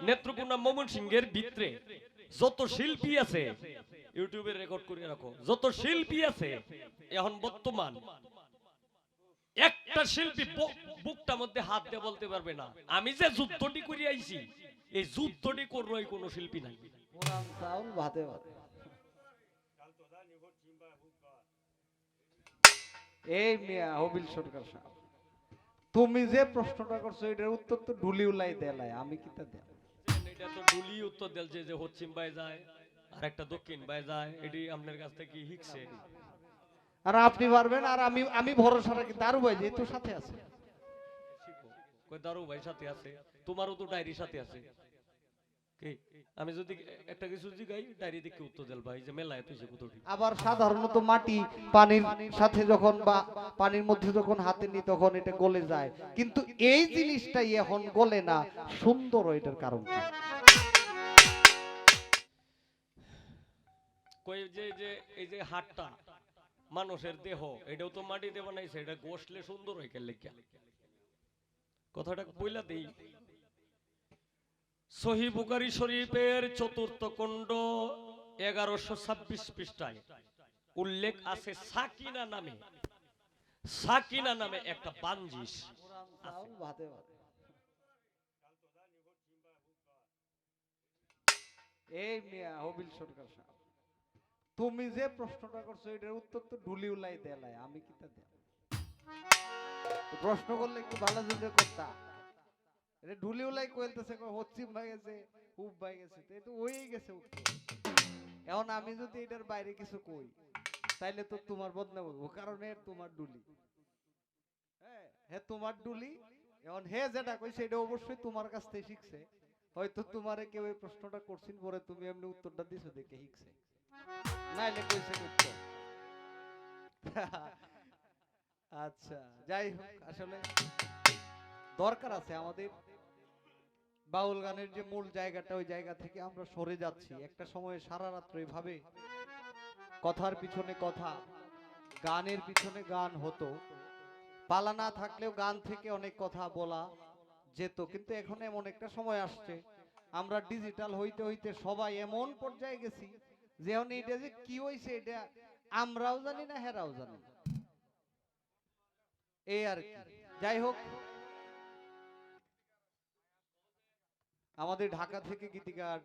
নেত্রকোনা ময়মনসিংহের ভিতরে যত শিল্পী আছে ইউটিউবে রেকর্ড করে রাখো, যত শিল্পী আছে এখন বর্তমান একটা শিল্পী বুকটার মধ্যে হাত দিয়ে বলতে পারবে না আমি যে যুদ্ধটি করে আইছি এই যুদ্ধটি করবো এই কোন শিল্পী নাই। এই মিয়া হবিল সরকার সাহেব, তুমি যে প্রশ্নটা করছো এটার উত্তর তো ঢুলি উলাই দেলাই, আমি কি তা দেব? এটা তো ঢুলি উত্তর দেল যে পশ্চিম বাই যায় আর একটা দক্ষিণ বাই যায়, এটি আপনার কাছ থেকে শিখছে। আর আপনি পারবেন, আর আমি আমি ভরসা রাখি দারু ভাই যেহেতু সাথে আছে। কই দারু ভাই সাথে আছে, তোমারও তো ডায়েরির সাথে আছে কি? আমি যদি একটা কিছু জিগাই ডায়েরি দেখে উত্তর দেল ভাই যে মেলায় তুই কুতোটি। আবার সাধারণত মাটি পানির সাথে যখন বা পানির মধ্যে যখন হাতে নি তখন এটা গলে যায়, কিন্তু এই জিনিসটাই এখন গলে না, সুন্দর এটার কারণ কি? কই যে যে এই যে হাটটা মানুষের দেহ এটাও তো মাটিতে বানাইছে, এটা গোসলে সুন্দর হয় কেন লেখা কথাটা বইলা দেই। সহিহ বুখারী শরীফের চতুর্থ খণ্ড 1126 পৃষ্ঠায় উল্লেখ আছে সাকিনা নামে, সাকিনা নামে একটা বানজিস। এই মিয়া হবিল সরকার সাহেব, তুমি যে প্রশ্নটা করছো এটার উত্তর তো ঢুলি উলাই দেলাই, আমি কি তা দেব? প্রশ্ন করলে একটু ভালো যদি করতাম। এটা ঢুলি উলাই কইলতেছে হচ্ছিম ভাই গেছে উপ ভাই গেছে, তো এটা হয়েই গেছে উত্তর। এখন আমি যদি এটার বাইরে কিছু কই তাইলে তো তোমার বদনাম হইব, কারণ তোমার ডুলি। হ্যাঁ তোমার ডুলি, এখন হে যেটা কইছে এটা অবশ্যই তোমার কাছ থেকে শিখছে, হয়তো তোমারে কেউ এই প্রশ্নটা করছিন পরে তুমি এমনি উত্তরটা দিছো দেখে শিখছে, নাইলে কইছে কইতো। আচ্ছা যাই হোক, আসলে দরকার আছে আমাদের বাউল গানের যে মূল জায়গাটা, ওই জায়গা থেকে আমরা সরে যাচ্ছি। একটা সময় সারা রাত্র এইভাবে কথার পিছনে কথা, গানের পিছনে গান হতো, পালা না থাকলেও গান থেকে অনেক কথা বলা যেত, কিন্তু এখন এমন একটা সময় আসছে আমরা ডিজিটাল হইতে হইতে সবাই এমন পর্যায়ে গেছি যে এখন এটা যে কি হইছে এটা আমরাও জানি না, হেরাও জানি না, এই আর কি। যাই হোক, আমাদের ঢাকা থেকে গীতিকার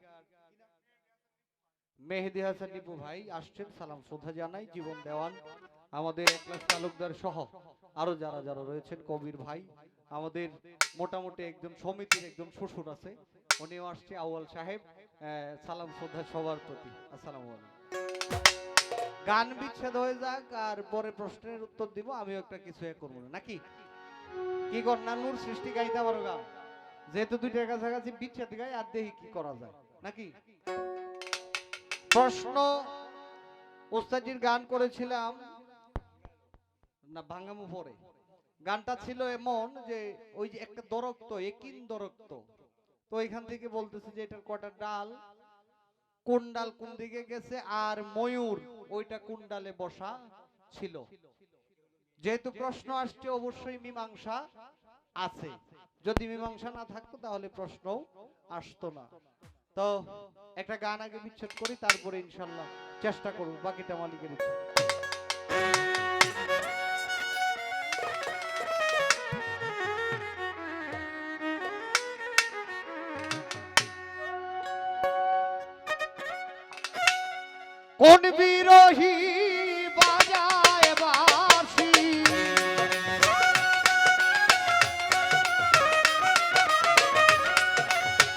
মেহেদি হাসান নিপু ভাই আসছেন, সালাম শ্রদ্ধা জানাই। জীবন দেওয়ান আমাদের একলাস তালুকদার সহ আরো যারা যারা রয়েছেন, কবির ভাই, আমাদের মোটামুটি একজন সমিতির একজন শ্বশুর আছে উনিও আসছে, আউয়াল সাহেব, সালাম শ্রদ্ধা সবার প্রতি, আসসালামু আলাইকুম। গান বিচ্ছেদ হয়ে যাক আর পরে প্রশ্নের উত্তর দিব, আমিও একটা কিছু করবো না নাকি? কি কর নানুর সৃষ্টি গাইতে পারো গান, যেহেতু দুইটার কাছাকাছি বিচ্ছেদ গাই আর দেখি কি করা যায় নাকি? প্রশ্ন ওস্তাজির গান করেছিলাম না ভাঙ্গামু পরে, গানটা ছিল এমন যে ওই যে একটা দরক্ত একিন দরক্ত, তো এখান থেকে বলতেছে যে এটার কটা ডাল, কোন ডাল কোন দিকে গেছে, আর ময়ূর ওইটা কোন ডালে বসা ছিল। যেহেতু প্রশ্ন আসছে অবশ্যই মীমাংসা আছে, যদি মীমাংসা না থাকতো তাহলে প্রশ্ন আসতো না। তো একটা গান আগে বিচ্ছেদ করি, তারপরে ইনশাল্লাহ চেষ্টা করব বাকিটা মালিকের ইচ্ছা। কোন বিরোহী বাজায় বাঁশি,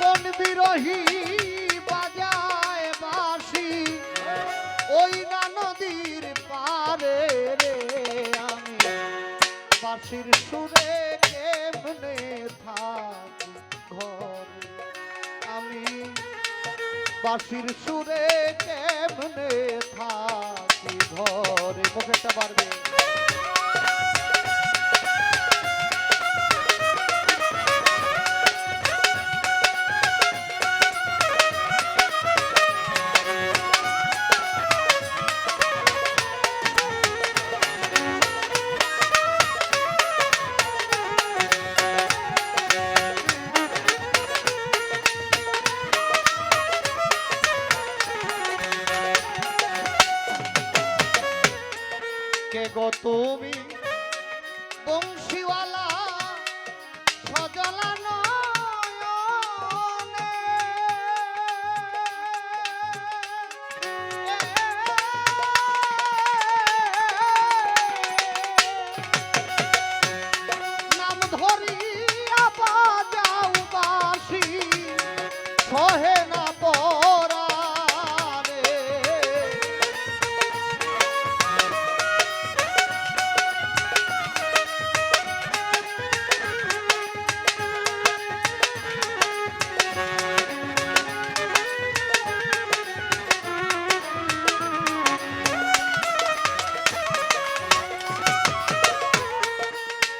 কোন বিরোহী বাজায় বাঁশি, ওই না নদীর পারে রে, আমি বাঁশির সুরে কেমনে থাকি ঘরে, আমি বাঁশির সুরে কেমনে থাকি ঘরে। মুখেরটা পারবে গো তুমি বংশীওয়ালা সজলা নয়নে নাম ধরিয়া বাজাও বাঁশি সহে না পরাণে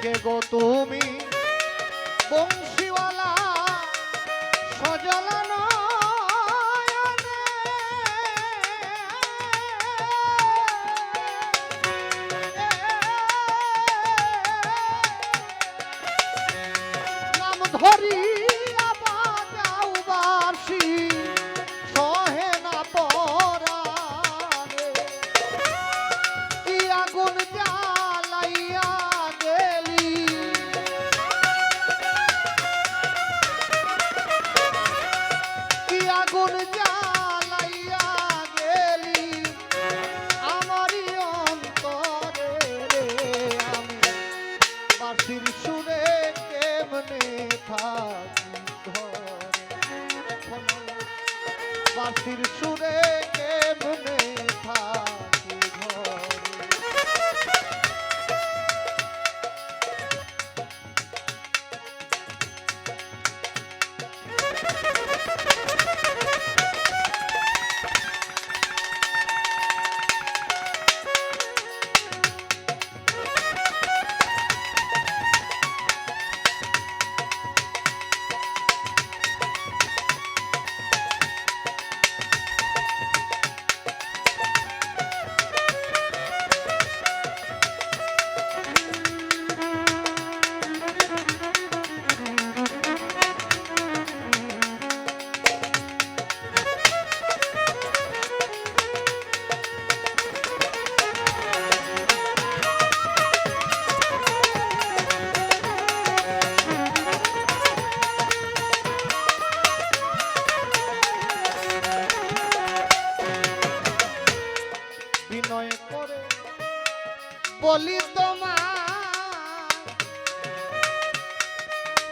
কে গো তুমি বংশীওয়ালা সজলা নয়নে নাম ধরিয়া বাজাও বাঁশি সহে না পরাণে কি আগুন জ্বালাইয়া গেলি কি আগুন জ্বালাইয়া গেলি আমারই অন্তরে রে আমি বাঁশির সুরে কেমনে থাকি ঘরে এখনো বাঁশির সুরে কেমনে থাকি ঘরে বিনয় করে বলি তোমার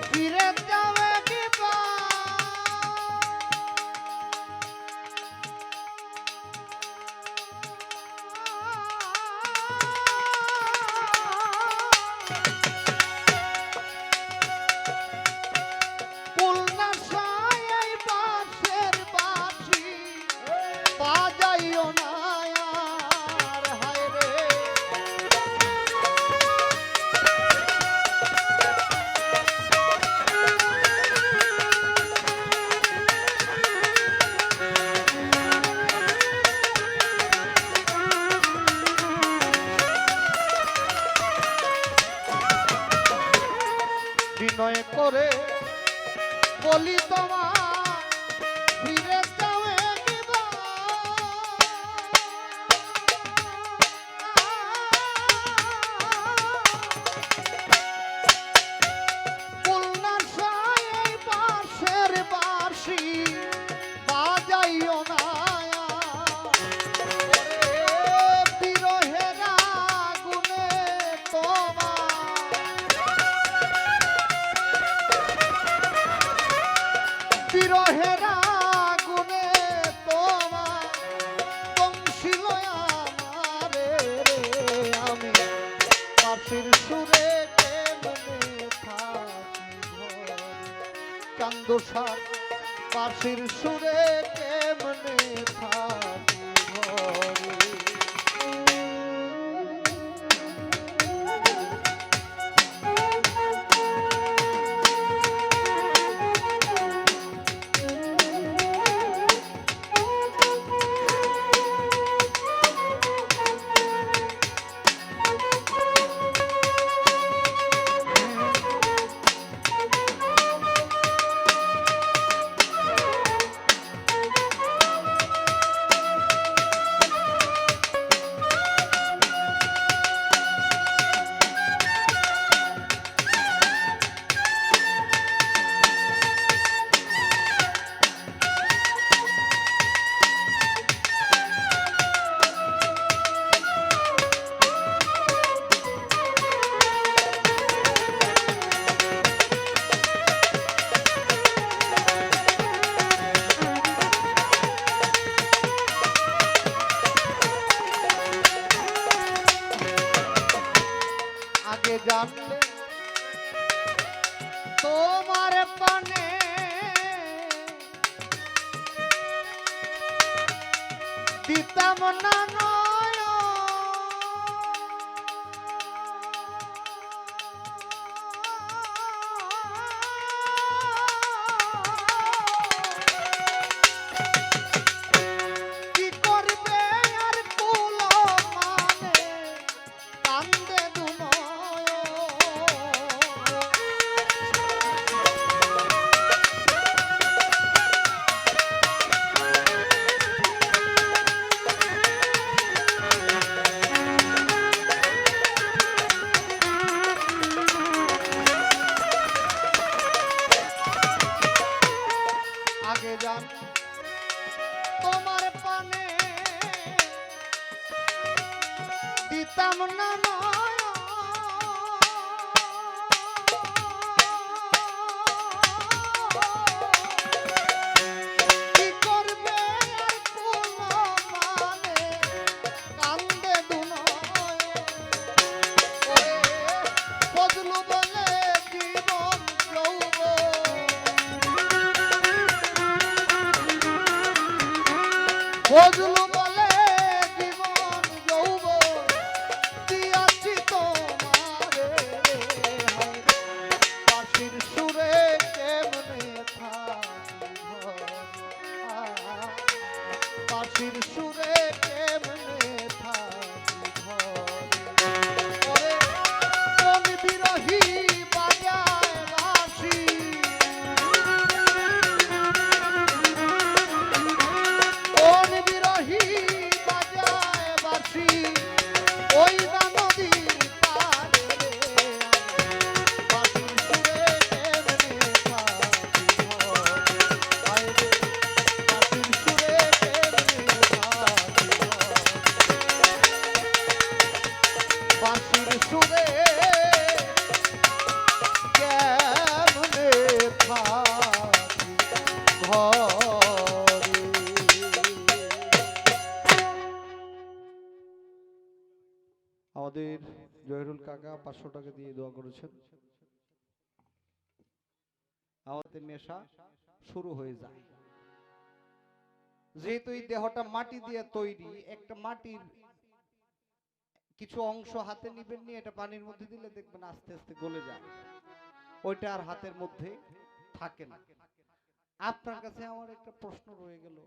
ফিরে যাবে পুলনা সাই বাঁশের বাঁশি বাজাইও না আর হায় রে বিনয় করে বলি তোমার ফিরে যাবে পুলনার সাই বাঁশের বাঁশি বাজাইও না বিরহের আগুনে তোমার বিরহের আগুনে তোমার বংশী লয়া আমারে রে আমি বাঁশির সুরে কেমনে থাকি ঘরে চান্দসার বাঁশির সুরে কেমনে থাকি ঘরে জানলে তোমার পানে দিতাম না নয়ন। কি করবে আর কুল মানে কান্দে দুনয়ন। আগে জান তোমার পানে দিতাম না নয়ন। কি করবে আর কুল মানে কান্দে দুনয়ন। ওরে ফজলু বলে জীবন যৌবন, ফজলু বলে জীবন যৌবন দিয়াছি তোমারে। বাঁশির সুরে কেমনে থাকি ঘরে, বাঁশির সুরে কেমনে থাকি ঘরে। কোন বিরহী বাজায় বাঁশি, কোন বিরহী বাজায় বাঁশি ওই নদীর পারে। বাঁশির সুরে কেমনে থাকি ঘরে, বাইরে বাঁশির সুরে কেমনে থাকি ঘরে। বাঁশির সুরে কেমনে থাকি ঘরে। আমাদের জহিরুল কাকা 500 টাকা দিয়ে দোয়া করেছেন। আমাদের নেশা শুরু হয়ে যায়। যেহেতু এই দেহটা মাটি দিয়ে তৈরি, একটা মাটির কিছু অংশ হাতে নিবেন, নিয়ে এটা পানির মধ্যে দিলে দেখবেন আস্তে আস্তে গলে যায়, ওইটা আর হাতের মধ্যে থাকে না। আপনার কাছে আমার একটা প্রশ্ন রয়ে গেল,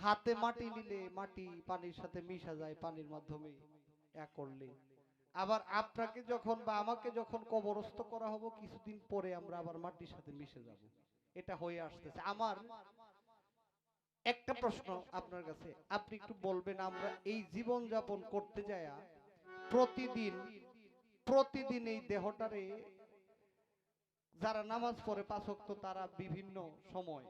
হাতে মাটি নিলে মাটি পানির সাথে মিশা যায় পানির মাধ্যমে এক করলে, আবার আপনাকে যখন বা আমাকে যখন কবরস্থ করা হবে কিছুদিন পরে আমরা আবার মাটির সাথে মিশে যাব, এটা হয়ে আসতেছে। আমার একটা প্রশ্ন আপনার কাছে, আপনি একটু বলবেন, আমরা এই জীবন যাপন করতে যায়া প্রতিদিন প্রতিদিন এই দেহটারে যারা নামাজ পড়ে 5 ওয়াক্ত তারা বিভিন্ন সময়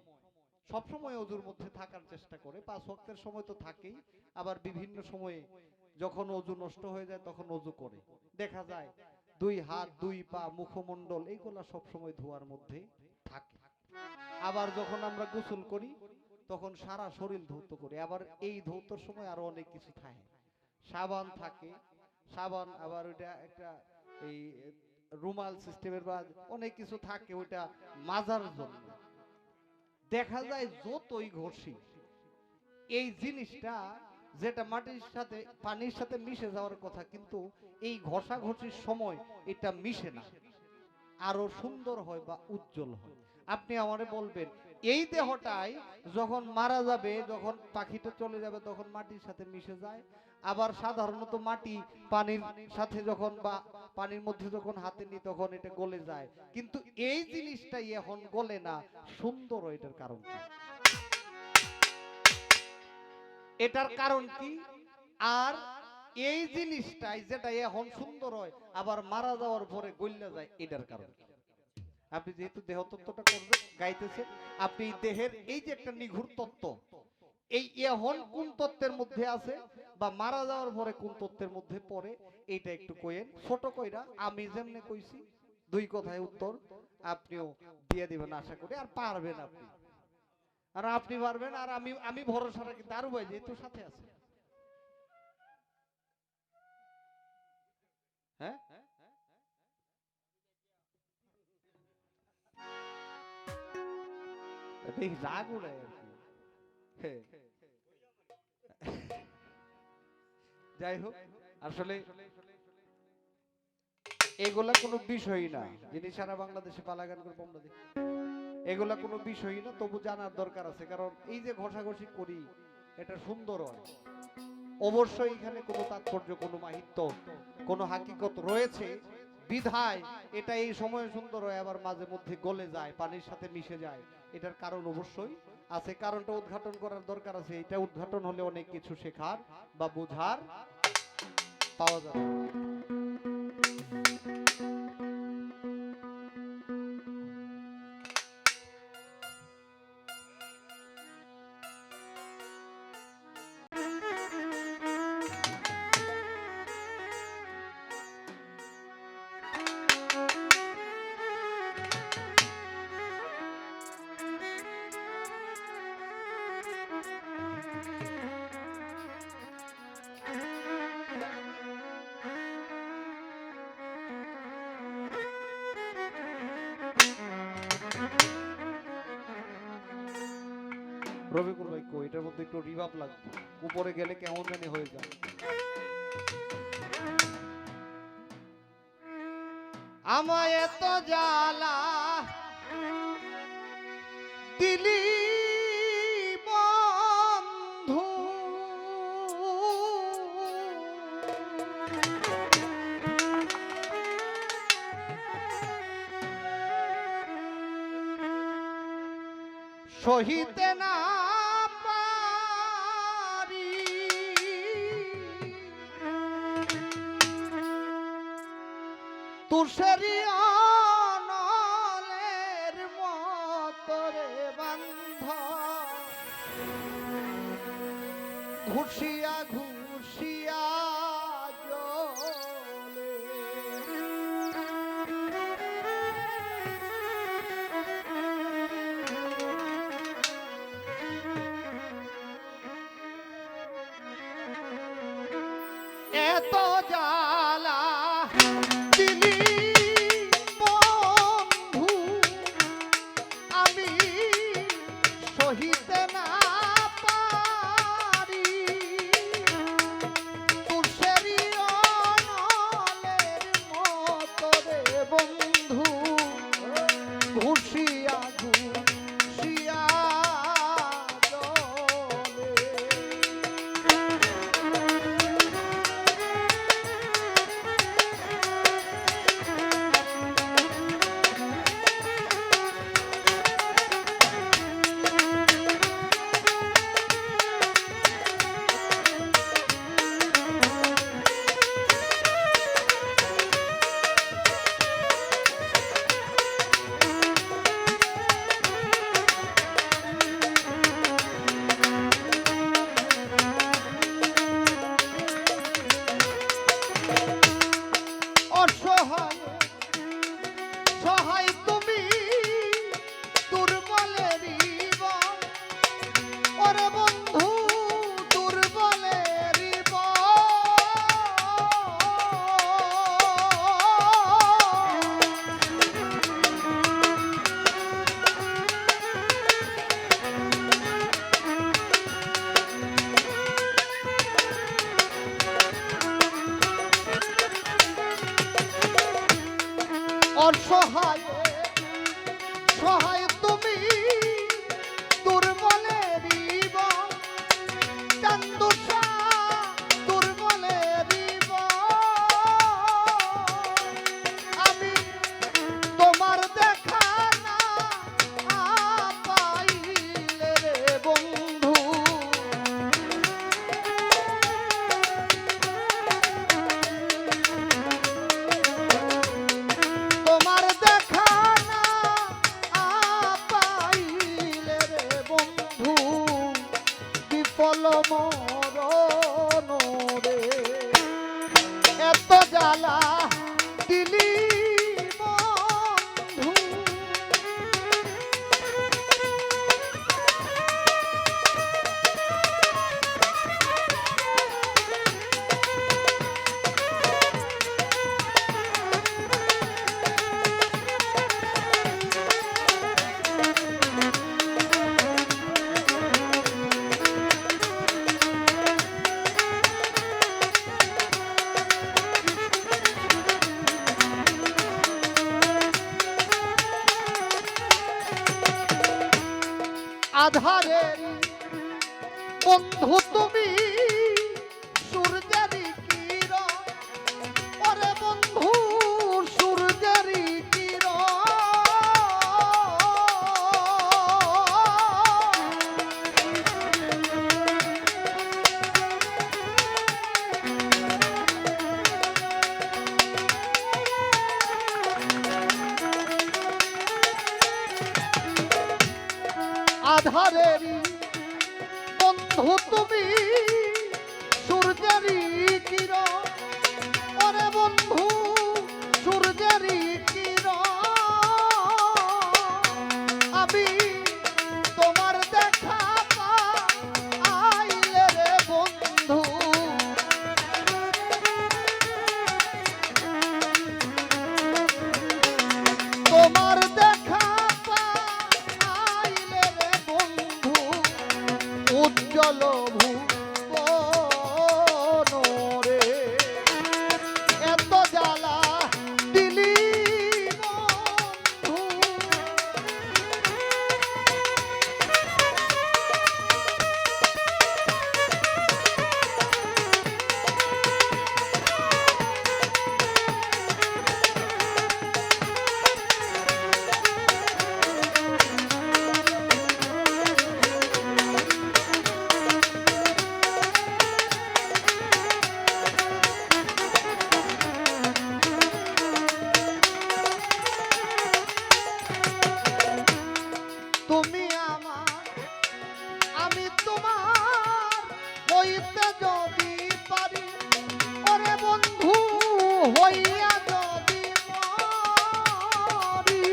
সব সময় ওযুর মধ্যে থাকার চেষ্টা করে, 5 ওয়াক্তের সময় তো থাকেই, আবার বিভিন্ন সময়ে যখন ওযু নষ্ট হয়ে যায় তখন ওযু করে, দেখা যায় 2 হাত 2 পা মুখমণ্ডল এইগুলা সব সময় ধোয়ার মধ্যে থাকে। আবার যখন আমরা গোসল করি তখন সারা শরীর ধৌত করি, আবার এই ধৌতর সময় আরো অনেক কিছু থাকে, সাবান থাকে, সাবান আবার ওইটা একটা এই রুমাল সিস্টেমের বা অনেক কিছু থাকে ওইটা মাজার জন্য। দেখা যায় যতই ঘষি এই জিনিসটা যেটা মাটির সাথে পানির সাথে মিশে যাওয়ার কথা, কিন্তু এই ঘষাঘষির সময় এটা মিশে না, আরো সুন্দর হয় বা উজ্জ্বল হয়। আপনি আমারে বলবেন, এই দেহটাই যখন মারা যাবে, যখন পাখিটা চলে যাবে তখন মাটির সাথে মিশে যায়, আবার সাধারণত মাটি পানির সাথে যখন বা পানির মধ্যে যখন হাতে নিই তখন এটা গলে যায়, কিন্তু এই জিনিসটাই এখন গলে না, সুন্দর। এটার কারণ কি? এটার কারণ কি? আর এই জিনিসটাই যেটা এখন সুন্দর হয় আবার মারা যাওয়ার পরে গইলা যায়, এটার কারণ কি? আপনি যেহেতু দেহ তত্ত্বটা করবেন গাইতেছেন, আপনি দেহের এই যে একটা নিঘুর তত্ত্ব, এই এখন কোন তত্ত্বের মধ্যে আছে বা মারা যাওয়ার পরে কোন তত্ত্বের মধ্যে পড়ে, এইটা একটু কইেন ছোট কইরা। আমি যেমনে কইছি 2 কথায় উত্তর আপনিও দিয়ে দিবেন আশা করি, আর পারবেন আপনি, আর আপনি পারবেন, আর আমি ভরসা রাখি, তার ভাই যেহেতু সাথে আছে। এটাই রাগ উড়ায় আর কি। হ্যাঁ। যাই হোক, আসলে এগুলা কোনো বিষয়ই না, যিনি সারা বাংলাদেশে পালা গান করবো আমরা দেখি, এগুলা কোনো বিষয়ই না, তবু জানার দরকার আছে, কারণ এই যে ঘষাঘষি করি এটা সুন্দর হয়, অবশ্যই এখানে কোনো তাৎপর্য, কোনো মাহিত্য, কোনো হাকিকত রয়েছে বিধায় এটা এই সময়ে সুন্দর হয়, আবার মাঝে মধ্যে গলে যায়, পানির সাথে মিশে যায়, এটার কারণ অবশ্যই আছে, কারণটা উদ্ঘাটন করার দরকার আছে, এটা উদ্ঘাটন হলে অনেক কিছু শেখার বা বোঝার পাওয়া যাবে। রবিকুল ভাই কই, এটার মধ্যে একটু রিভাব লাগবে, উপরে গেলে কেমন জানি হয়ে যায়। আমায় এত জ্বালা দিলি বন্ধু, সহিতে না পারি, তুষারি অনলের মতরে বান্ধ, ঘুষিয়া ঘুষিয়া জলে, এত জ্বালা দিলি বন্ধু, আমি সহিতে না পারি, তুষারি অনলের মতরে বন্ধু, ঘুষিয়া ঘুষিয়া জলে। আধারের বন্ধু তুমি সূর্যেরই কিরণ ওরে বন্ধু সূর্যেরই কিরণ আধারেরই বন্ধু তুমি সূর্যেরই কিরণ ওরে বন্ধু সূর্যেরই কিরণ আমি তোমার দেখা আইলে রে বন্ধু তোমার দেখা আইলে রে বন্ধু উজ্জ্বল ভুবন রে এত জ্বালা দিলি বন্ধু তুমি আমার আমি তোমার হইতে যদি পারি ওরে বন্ধু হইয়া যদি মরি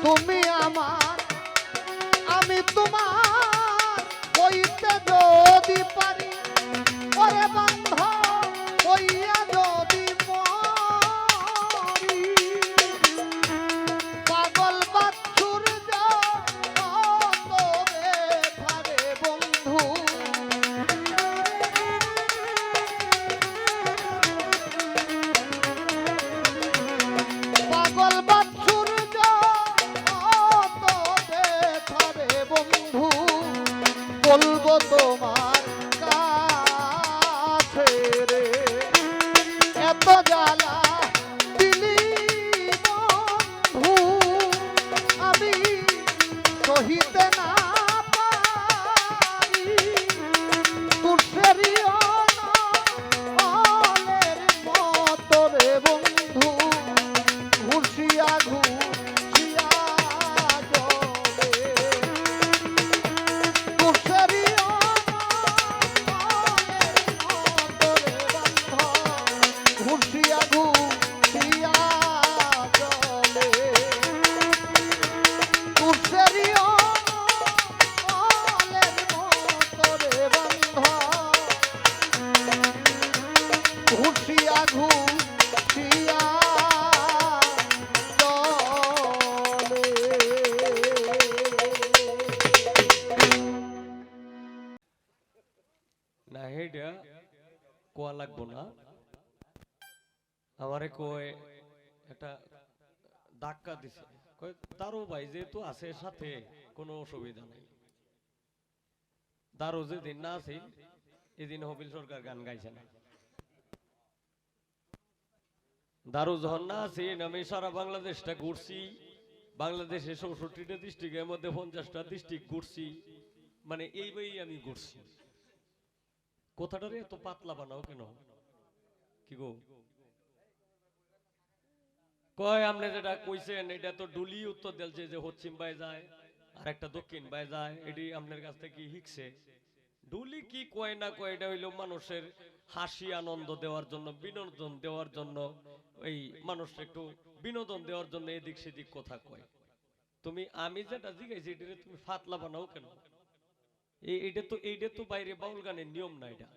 তুমি আমার আমি তোমার হইতে যদি পারি ওরে বন্ধ হইয়া যদি মরি পাগল বাছুর যাবে ধারে বন্ধু পাগল বাছুর যাবে ধারে বন্ধু বলবো তোমার কাছে রে এত জ্বালা দিলি বন্ধু আমি সহিতে না পারি তুষেরি অনলের মতো রে বন্ধু ঘুষিয়া ঘুষিয়া জলে তুষেরি অনলের মতো রে বন্ধু ঘুষিয়া ঘুষিয়া জলে তুষেরি অনলের মতো রে বন্ধু ঘুষিয়া ঘুষিয়া না হেডা কোয়া লাগবো না আমারে কয় একটা ধাক্কা দিছে কয় তারও ভাই যেহেতু আছে সাথে কোনো অসুবিধা নাই তারও যেদিন না আছে এদিন হবিল সরকার গান গাইছে না দারু যখন না আছি আমি সারা বাংলাদেশটা ঘুরছি বাংলাদেশে ৬৪টা ডিস্ট্রিক্টের মধ্যে ৫০টা ডিস্ট্রিক্ট ঘুরছি মানে এই বই আমি ঘুরছি কথাটারে এত পাতলা বানাও কেন কি গো কয় আপনি যেটা কইছেন এটা তো ডুলি উত্তর দিলছে যে পশ্চিম বাই যায় আর একটা দক্ষিণ বাই যায় এটি আপনার কাছ থেকে শিখছে ডুলি কি কয় না কয় এটা হইলো মানুষের হাসি আনন্দ দেওয়ার জন্য বিনোদন দেওয়ার জন্য এই মানুষকে একটু বিনোদন দেওয়ার জন্য এদিক সেদিক কথা কয় তুমি আমি যেটা জিজ্ঞাসি এটা তুমি ফাতলা বানাও কেন এইটা তো বাইরে বাউল গানের নিয়ম না এটা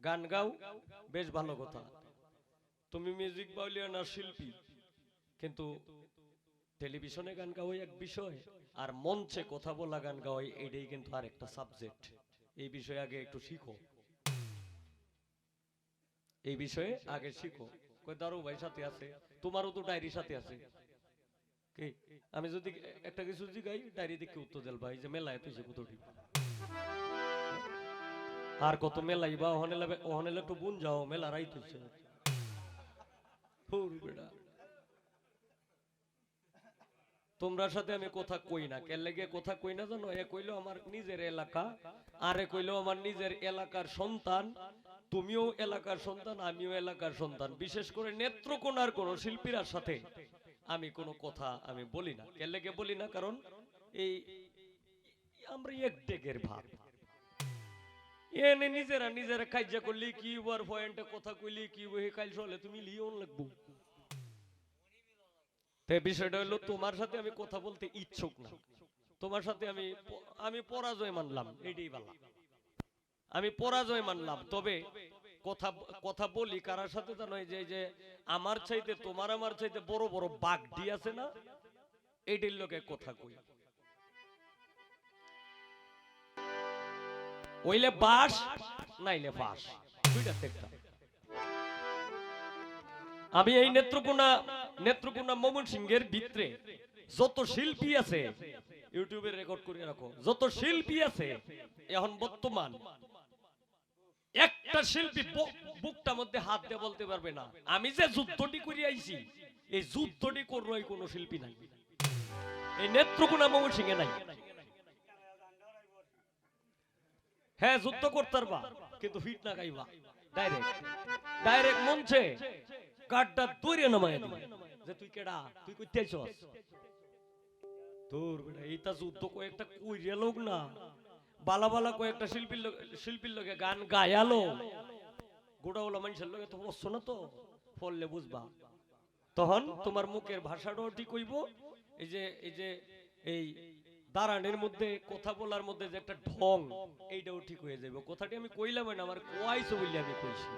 গান গাও বেশ ভালো কথা তুমি মিউজিক বাউলিয়ানার শিল্পী কিন্তু টেলিভিশনে গান গাওয়াই এক বিষয়, আর মঞ্চে কথা বলা গান গাওয়াই এটাই কিন্তু আর একটা সাবজেক্ট। এই বিষয়ে আগে একটু শিখো, এই বিষয়ে আগে শিখো। কই দারু ভাই সাথে আছে, তোমারও তো ডায়েরি সাথে আছে কি? আমি যদি একটা কিছু জিগাই ডায়েরি দেখে উত্তর দেল ভাই যে মেলায় তুই কত ঠিক, আর কত মেলাই বা ওখানে একটু বুন যাও মেলা রাই তুইছে বেড়া। তোমরার সাথে আমি কথা কই না, কে লেগে কথা কই না জানো? এ কইলো আমার নিজের এলাকা, আরে কইলো আমার নিজের এলাকার সন্তান। তুমিও এলাকার সন্তান, আমিও এলাকার সন্তান। বিশেষ করে নেত্রকোনার কোন শিল্পীর সাথে আমি কোনো কথা আমি বলি না। কে লেগে বলি না? কারণ এই আমরা এক ডেকের ভাব, এনে নিজেরা নিজেরা কাজ্যা করলি কি ওয়ার পয়েন্টে কথা কইলি কি ওই কাল চলে তুমি লিওন লাগবো। বিষয়টা হলো তোমার সাথে আমি কথা বলতে ইচ্ছুক না, তোমার সাথে আমি পরাজয় মানলাম, এটাই বলা, আমি পরাজয় মানলাম। তবে কথা কথা বলি কারার সাথে জানো? যে আমার চাইতে তোমার আমার চাইতে বড় বড় বাগডি আছে না, এইটির লোকে কথা কই। ওইলে বাস নাইলে ফাঁস, দুইটা একটা। আমি এই নেত্রকোনা ময়মনসিংহের ভিতরে যত শিল্পী আছে, ইউটিউবে রেকর্ড করে রাখো, যত শিল্পী আছে এখন বর্তমান, একটা শিল্পী বুকটার মধ্যে হাত দিয়ে বলতে পারবে না আমি যে যুদ্ধটি করে আইছি এই যুদ্ধটি করবো এই কোন শিল্পী নাই, এই নেত্রকোনা ময়মনসিংহে নাই। হ্যাঁ যুদ্ধ করতে পারবা কিন্তু ফিট না গাইবা, ডাইরেক্ট মঞ্চে কাটটা দূরে নামায় দিবা যে তুই কেডা, তুই কইতে আইছস তোর বেটা। এইটা যুদ্ধ কয়েকটা কইরে লোক না, বালা বালা কয়েকটা শিল্পীর লোকে গান গায়ালো, গোটাওয়ালা মানুষের লোকে তো বসছো না, তো ফললে বুঝবা। তখন তোমার মুখের ভাষাটাও ঠিক হইব, এই যে এই দাঁড়ানের মধ্যে কথা বলার মধ্যে যে একটা ঢং, এইটাও ঠিক হয়ে যাবে। কথাটি আমি কইলাম না, আমার কোয়াইছো বললে আমি কইছি।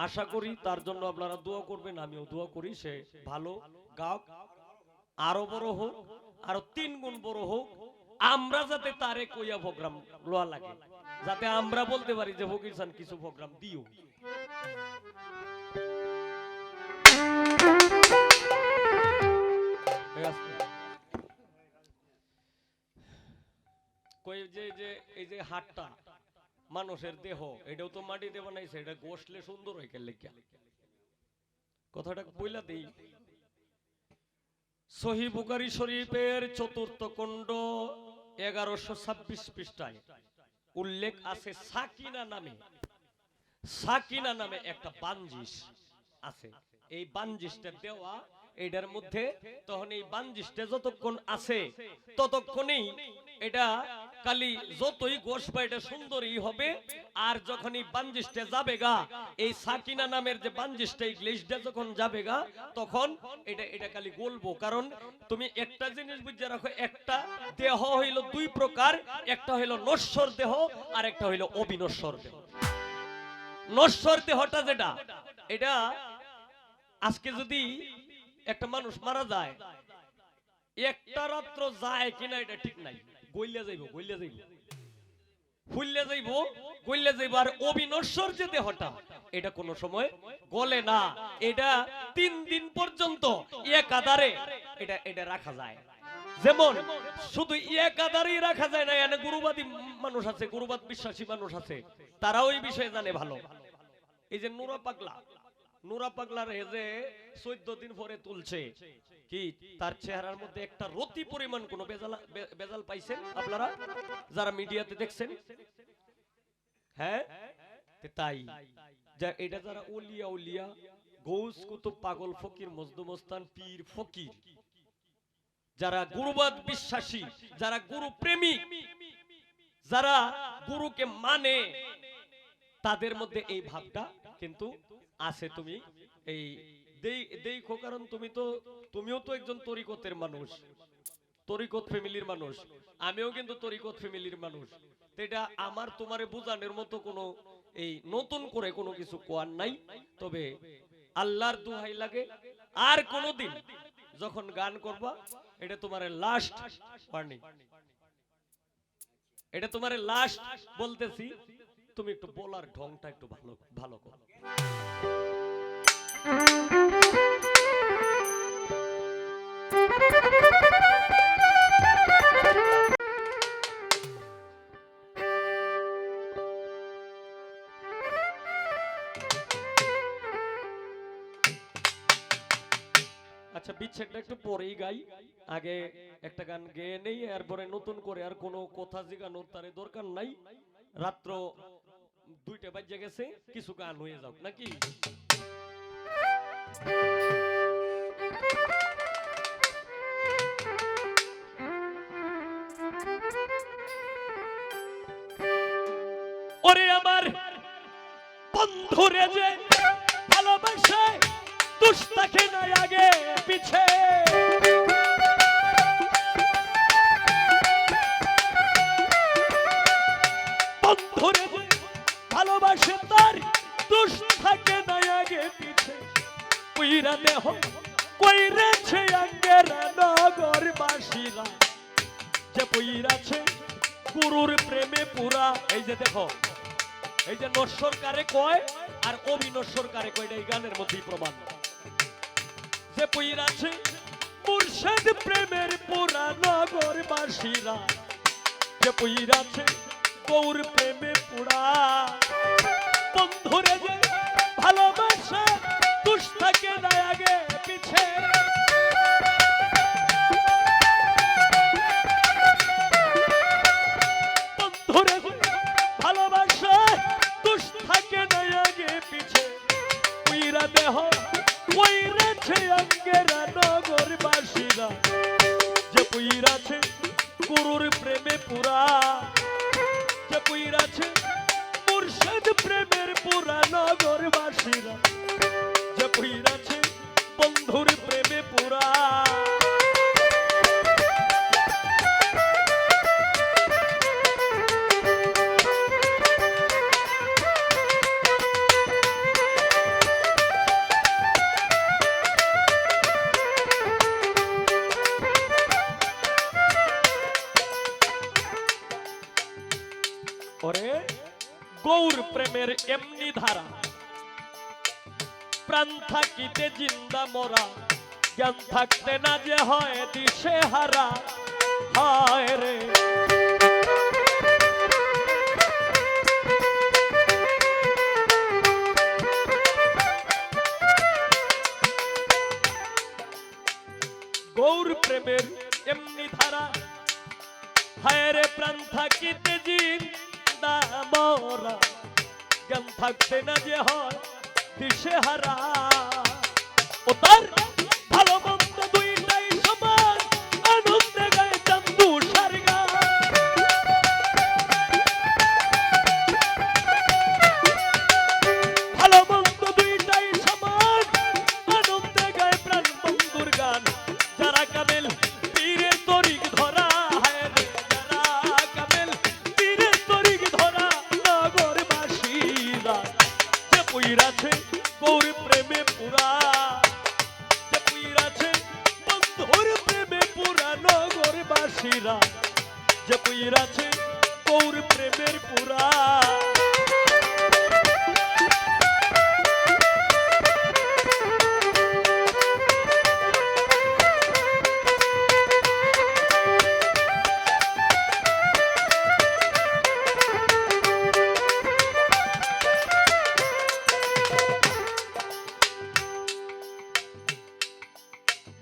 আশা করি তার জন্য আপনারা দোয়া করবেন, আমিও দোয়া করি সে ভালো গাওক, আরো বড় হোক, আরো 3 গুণ বড় হোক। আমরা যাতে তারে কইয়া প্রোগ্রাম লোয়া লাগে, যাতে আমরা বলতে পারি যে ফকির খান কিছু প্রোগ্রাম দিও। কই যে এই যে হাটটা মানুষের দেহ, এটাও তো মাটিতে বানাইছে, এটা গোসলে সুন্দর হয় কেন লেখা? কথাটা বইলা দেই। সহিহ বুখারী শরীফের 4র্থ খণ্ড 1126 পৃষ্ঠায় উল্লেখ আছে সাকিনা নামে একটা বানজিস আছে। এই বানজিসটা দেওয়া এটার মধ্যে, তখন এই বানজিসটা যতক্ষণ আছে ততক্ষণই এটা খালি যতই গোশ বা এটা সুন্দরই হবে। আর যখন এই বানজিসটা যাবে গা, এই সাকিনা নামের যে বানজিসটা এই গ্লেজটা যখন যাবে গা, তখন এটা খালি গলবো। কারণ তুমি একটা জিনিস বুঝে রাখো, একটা দেহ হইল 2 প্রকার, একটা হইল নশ্বর দেহ আর একটা হইল অবিনশ্বর দেহ। নশ্বর দেহটা যেটা, এটা আজকে যদি একটা মানুষ মারা যায়, একটা রাত্র যায় কিনা এটা ঠিক নাই, গইলা যাইব ফুললে যাইব। আর অবিনশ্বর যে দেহটা, এটা কোন সময় গলে না, এটা 3 দিন পর্যন্ত একাধারে এটা রাখা যায়। যেমন শুধু একাধারেই রাখা যায় না, এনে গুরুবাদী মানুষ আছে, গুরুবাদ বিশ্বাসী মানুষ আছে, তারাও এই বিষয়ে জানে ভালো। এই যে নুরা পাগলার যে 14 দিন পরে তুলছে, কি তার চেহারার মধ্যে একটা রতি পরিমাণ কোন বেজাল পাইছেন আপনারা যারা মিডিয়াতে দেখছেন? হ্যাঁ, তাই এটা যারা উলিয়া গৌস কুতুব পাগল ফকির মজদুমস্তান পীর ফকির, যারা গুরুবাদ বিশ্বাসী, যারা গুরু প্রেমিক, যারা গুরুকে মানে, তাদের মধ্যে এই ভাবটা কিন্তু আছে। তুমি এই দেখো, কারণ তুমিও তো একজন তরিকতের মানুষ, তরিকত ফ্যামিলির মানুষ, আমিও কিন্তু তরিকত ফ্যামিলির মানুষ। এটা আমার তোমারে বোঝানোর মতো কোনো এই নতুন করে কোনো কিছু কোয়ার নাই। তবে আল্লাহর দোহাই লাগে, আর কোনোদিন যখন গান করবা এটা তোমার লাস্ট ওয়ার্নিং, এটা তোমার লাস্ট বলতেছি, তুমি একটু বলার ঢংটা একটু ভালো ভালো করো। আচ্ছা বিচ্ছেদটা একটু পরেই গাই, আগে একটা গান গেয়ে নেই, এরপরে নতুন করে আর কোনো কথা জিগানোর তারে দরকার নাই। রাত্র 2টা বাজে গেছে, কিছু গান হয়ে যাক নাকি। ওরে আমার বন্ধুরে যে ভালোবাসে দুষ্টাকে নাই আগে পিছে, বন্ধুরে যে ভালোবাসে তার দুষ্টাকে নাই আগে পিছে, পুইরা দেহ কইরেছে আঙ্গের নগরবাসীরা, যে পুইরাছে গুরুর প্রেমে পুরা। এই যে দেখো, এই যে নশ্বর কারে কয় আর অবিনশ্বর কারে কয়, এই গানের মধ্যেই প্রমাণ। যে পুইরাছে মুর্শিদ প্রেমের পুরা নগরবাসীরা, যে পুইরাছে গৌর প্রেমে পুরা, বন্ধুরে যে ভালোবাসা দুষ্টাকে নাই আগে পিছে, বন্ধুরে যে ভালোবাসা দুষ্টাকে নাই আগে পিছে, পুইরা দেহ কইরেছে আঙ্গেরা নগরবাসীরা, যে পুইরাছে গুরুর প্রেমে পুরা, যে পুইরাছে মুর্শিদ প্রেমের পুরা নগরবাসীরা, যে পুইরাছে বন্ধুর প্রেমে পুরা। ওরে গৌর প্রেমের এমনি ধারা, প্রাণ থাকিতে জিন্দা মরা, জ্ঞান থাকতে না যে হয় দিশে হারা, হায় রে গৌর প্রেমের এমনি ধারা, হায় রে প্রাণ থাকিতে জিন্দা মরা, জ্ঞান থাকতে না যে হয় দিশে হারা, ও তার ভালো মন্দ দুইটাই সমান, আনন্দে গায়ে চান্দু সারগা, ভালো মন্দ দুইটাই সমান, আনন্দে গায়ে প্রাণ বন্ধুর গান, যারা কামেল পীরের তরিক ধরা, হায় রে যারা কামেল পীরের তরিক ধরা, নগরবাসীরা, যে পুইরাছে গৌর প্রেমে পুরা, যে পুইরাছে বন্ধুর প্রেমে পুরা নগরবাসীরা, যে পুইরাছে গৌর প্রেমের পুরা।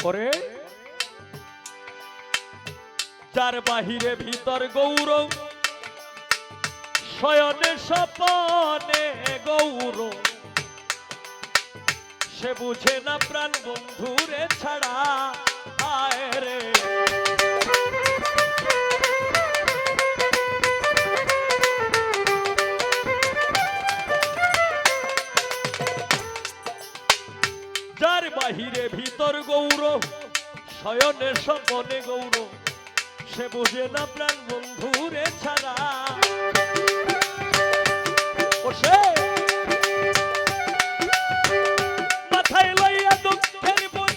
করে যার বাহিরে ভিতর গৌরব, শয়নে স্বপনে গৌরব, সে বুঝে না প্রাণ বন্ধুরে ছাড়া, আয় রে যার বাহিরে ভিতর গৌরব, শয়নে স্বপনে গৌরব, সে বুঝে না প্রাণ বন্ধুরে ছাড়া, ও সে মাথায় লইয়া দুঃখের বই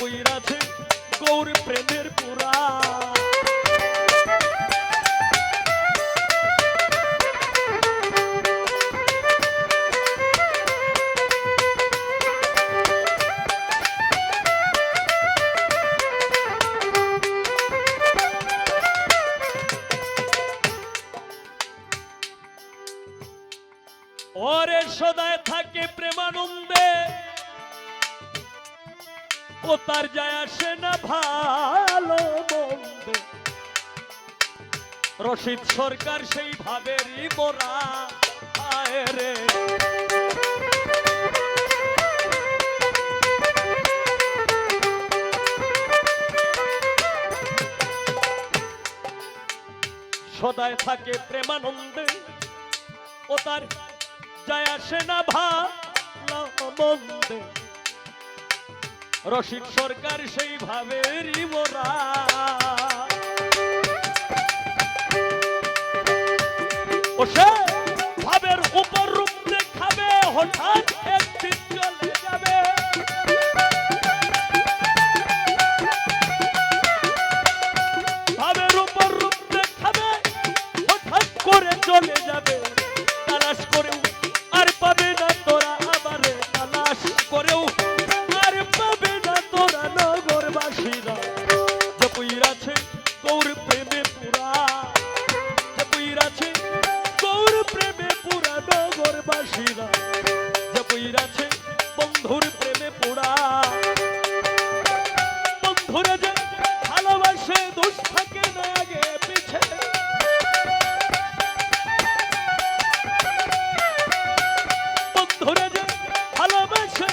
পইরাছে গৌর প্রেমের পুরা। ওরে সদায় থাকে প্রেমানন্দে, ও তার যায় আসে না ভালো মন্দে। রশিদ সরকার সেই ভাবেরই মোরা আয় রে। সদায় থাকে প্রেমানন্দে, ও তার যায় আসে না ভালো মন্দে। রশিদ সরকার সেই ভাবেরই মোরা। ও সে ভাবের উপর রূপ দেখাবে, হঠাৎ একদিন চলে যাবে। ভাবের উপর রূপ দেখাবে, হঠাৎ করে চলে যাবে। তালাশ করেও আর পাবে না তোরা আমারে, তালাশ করেও আর পাবে না তোরা নগরবাসীরা। যে পইরাছে গৌর প্রেমে পুরা, যে পইরাছে গৌর প্রেমে পুরা নগরবাসীরা। যে পইরাছে বন্ধুর প্রেমে পুরা। বন্ধুরা যে ভালোবাসে দোষ থাকে না আগে পিছে। বন্ধুরা যে ভালোবাসে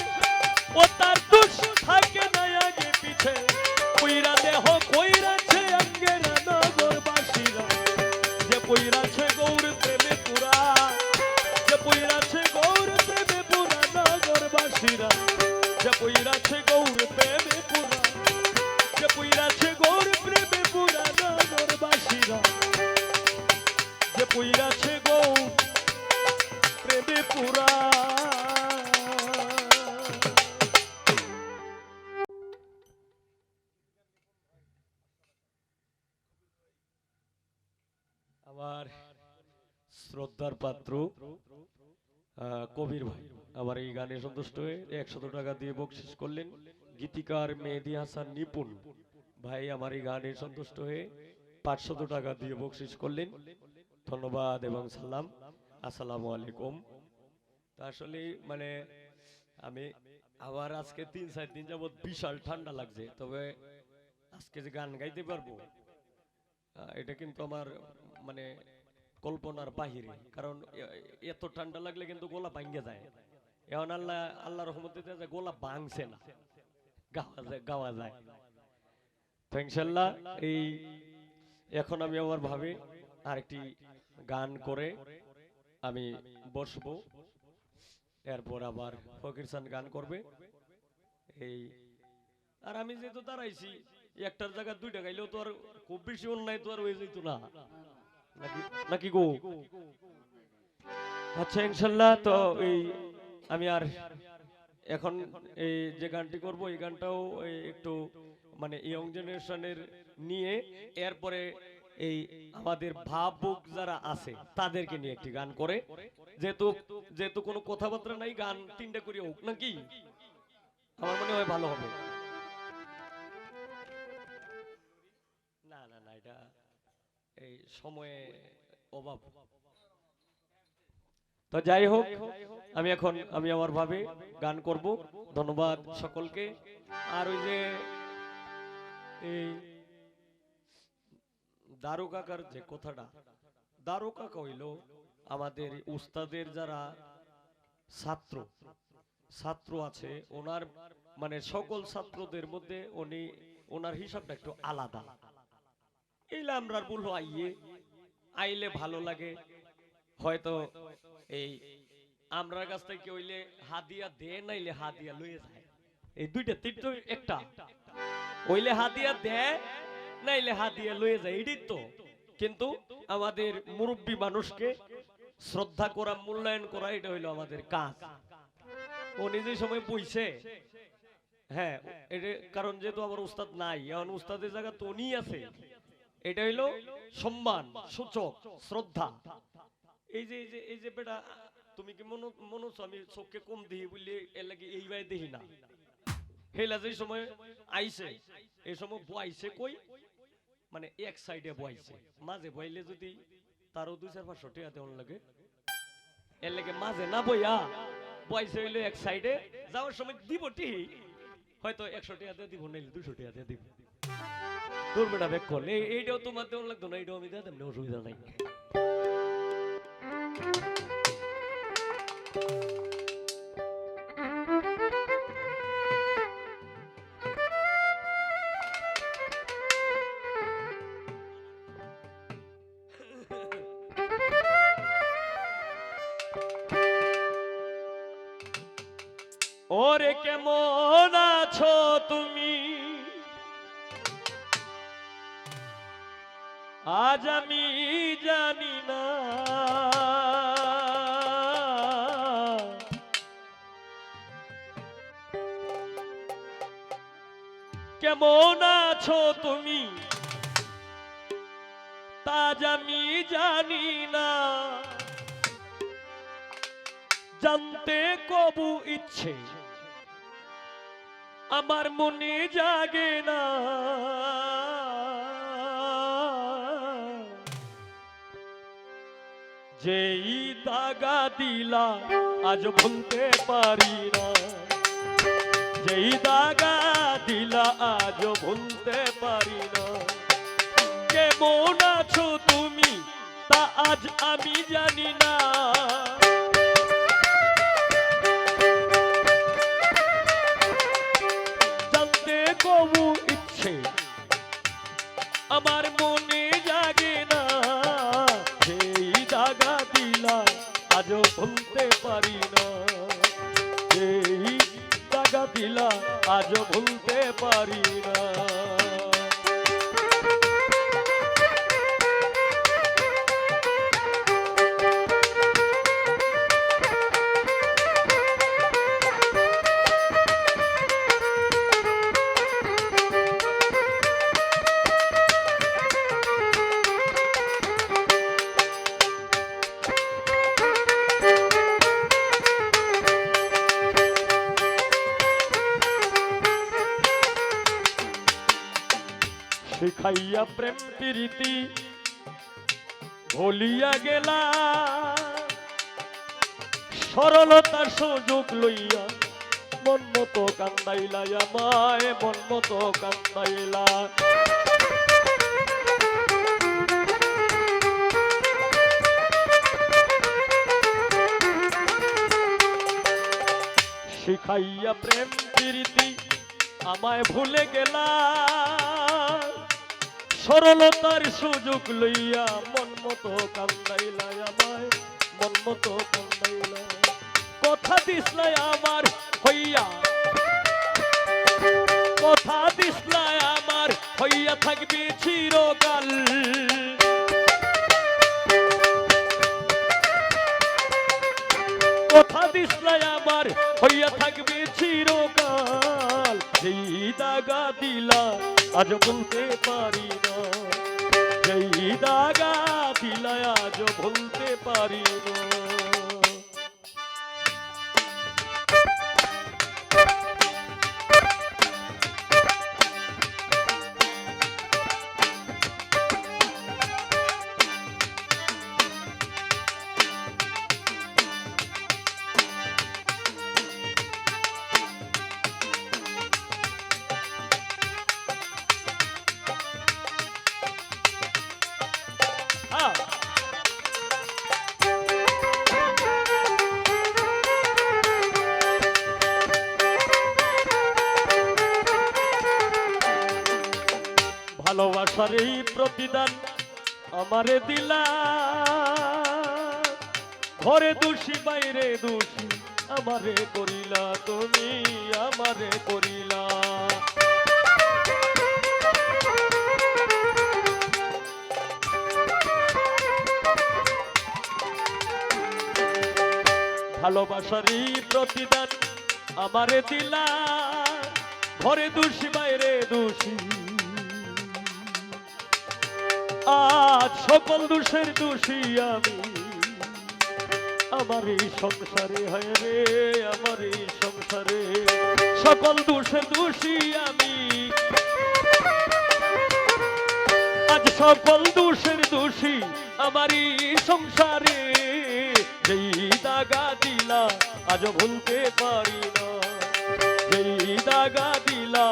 ও তার দোষ থাকে না আগে পিছে। পইরা দেহ কইরাছে আঙ্গেরা নগরবাসীরা। যে পইরাছে গৌর প্রেমে পুরা, যে পইরাছে গৌর প্রেমে পুরা নগরবাসীরা। যে পইরাছে গৌর প্রেমে পুরা, যে পইরাছে গৌর প্রেমে পুরা নগরবাসীরা। যে পইরাছে গৌর প্রেমে পুরা। আমার শ্রদ্ধার পাত্র কবির ভাই আমার এই গানে সন্তুষ্ট হয়ে 100 টাকা দিয়ে বকশিশ করলেন। গীতিকার মেহেদী হাসান নিপুণ ভাই আমার এই গানে সন্তুষ্ট হয়ে 500 টাকা দিয়ে বকশিশ করলেন। ধন্যবাদ এবং সালাম, আসসালামু আলাইকুম। তা আসলে মানে আমি আবার আজকে 3-4 দিন যাবত বিশাল ঠান্ডা লাগছে, তবে আজকে যে গান গাইতে পারবো এটা কিন্তু আমার মানে কল্পনার বাহিরে। কারণ এত ঠান্ডা লাগলে কিন্তু গলা ভাঙ্গে যায়। এখন আল্লাহ রহমতে গলা ভাঙছে না, গাওয়া যায়। তো ইনশাল্লাহ এই এখন আমি আমার ভাবে আরেকটি গান করে আমি বসবো, এরপর আবার ফকির খান গান করবে। এই আর আমি যেহেতু দাঁড়াইছি, একটার জায়গা 2টা গাইলেও তো আর খুব বেশি অন্যায় তো আর হয়ে যেত না, নাকি গো? আচ্ছা ইনশাল্লাহ। তো এই আমি আর এখন এই যে গানটি করব এই গানটাও একটু মানে ইয়ং জেনারেশনের নিয়ে, এরপরে এই আমাদের ভাবুক যারা আছে তাদেরকে নিয়ে একটি গান করে, যেহেতু কোনো কথাবার্তা নাই, গান 3টা করে হোক নাকি, আমার মনে হয় ভালো হবে। না না না, এটা এই সময়ে অভাব। তো যাই হোক, আমি আমার ভাবে গান করব। ধন্যবাদ সকলকে। আর ওই যে এই দারু কাকার যে কথাটা, দারু কাকা হইল আমাদের উস্তাদের যারা ছাত্র আছে, ওনার মানে সকল ছাত্রদের মধ্যে ওনার হিসাবটা একটু আলাদা। এইলে আমরা বলবো আইলে ভালো লাগে, হয়তো এই আমরা কাছ থেকে হইলে হাদিয়া দে, নাইলে হাদিয়া লইয়ে যায়। এই 2টা 3টা একটা, হইলে হাদিয়া দে নাইলে হাদিয়া লইয়ে যায়, এটাই তো। কিন্তু আমাদের মুরব্বী মানুষকে শ্রদ্ধা করা, মূল্যায়ন করা, এটা হইলো আমাদের কাজ। ও নিজে সময় বইছে, হ্যাঁ, এটা কারণ যেহেতু আমার উস্তাদ নাই, এখন উস্তাদের জায়গা তো উনি আছে। এটা হইলো সম্মান সূচক শ্রদ্ধা। এই যে বেটা, তুমি কি মনে হচ্ছে আমি চোখকে কম দিই বললে এর লাগে এই ভাই দেখি না। হেলা যে সময় আইছে এই সময় বইছে কই, মানে এক সাইডে বইছে, মাঝে বইলে যদি তারও 2-4-500 টাকা দেওয়ার লাগে, এর লাগে মাঝে না বইয়া বইছে হইলো এক সাইডে, যাওয়ার সময় দিব ঠিক হয়তো 100 টাকা দিয়ে দিব, নাইলে 200 টাকা দিয়ে দিব। তোর বেটা ব্যাক কল এইটাও তোমার দেওয়ার লাগতো না, এইটাও আমি দিয়ে দেব, অসুবিধা নাই। ওরে কেমন আছো তুমি, আজ আমি জানি না। কেমন আছো তুমি, তাজ আমি জানি না। জানতে কবু ইচ্ছে আমার মনে জাগে না। যেই দাগা দিলা আজ ভুলতে পারি না। যেই দাগা দিলা আজ ভুলতে পারি না। কেমন আছো তুমি তা আজ আমি জানি না। জানতে কবু ইচ্ছে আমার মনে জাগে না। যেই দাগা দিলা আজ ভুলতে পারি না। যেই দাগা দিলা আজ ভুলতে পারি না। শিখাইয়া প্রেম প্রীতি ভুলিয়া গেলা। সরলতার সুযোগ লইয়া মন মতো কান্দাইলা আমায়, মন মতো কান্দাইলা। শিখাইয়া প্রেম প্রীতি আমায় ভুলে গেলা। সরলতার সুযোগ লইয়া মন মতো কান্দাইলা আমায়, মন মতো কান্দাইলা। কথা দিসলাই আমার হইয়া, কথা দিসলাই আমার হইয়া থাকবে চিরকাল। কথা দিসলাই আমার হইয়া থাকবে চিরকাল। যেই দাগা দিলা আজ বলতে পারি না। যেই দাগা দিলা আজ বলতে পারি না। ভালোবাসার এই প্রতিদান আমারে দিলা। ঘরে দোষী বাইরে দোষী আমারে করিলা, তুমি আমারে করিলা। ভালোবাসার এই প্রতিদান আমারে দিলা। ঘরে দোষী বাইরে দোষী, আজ সকল দোষের দোষী আমি। আমার এই সংসারে হয় রে, আমার এই সংসারে সকল দোষের দোষী আমি। আজ সকল দোষের দোষী আমারই সংসারে, যেই দাগা দিলা আজ ভুলতে পারি না, যেই দাগা দিলা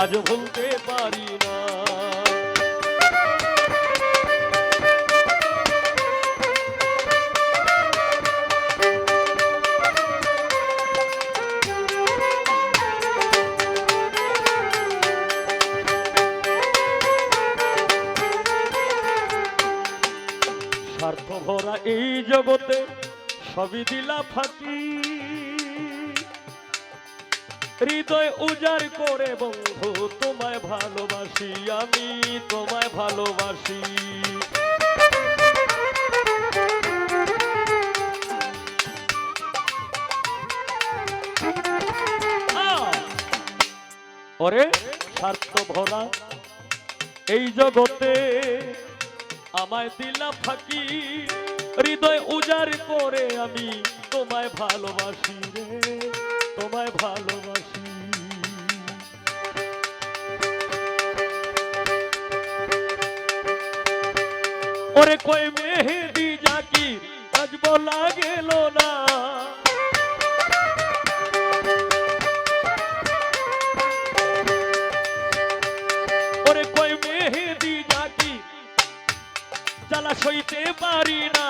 আজ ভুলতে পারি না। স্বার্থ ভরা এই জগতে সবই দিলা ফাঁকি, হৃদয় উজাড় করে বন্ধু তোমায় ভালোবাসি, আমি তোমায় ভালোবাসি। ওরে স্বার্থ ভরা এই জগতে আমায় দিলা ফাঁকি, হৃদয় উজাড় করে আমি তোমায় ভালোবাসি রে, তোমায় ভালোবাসি। ওরে কই মেহেদি জাকির আজ বলা গেল না, ওরে কই মেহেদি জাকির জ্বালা সইতে পারি না,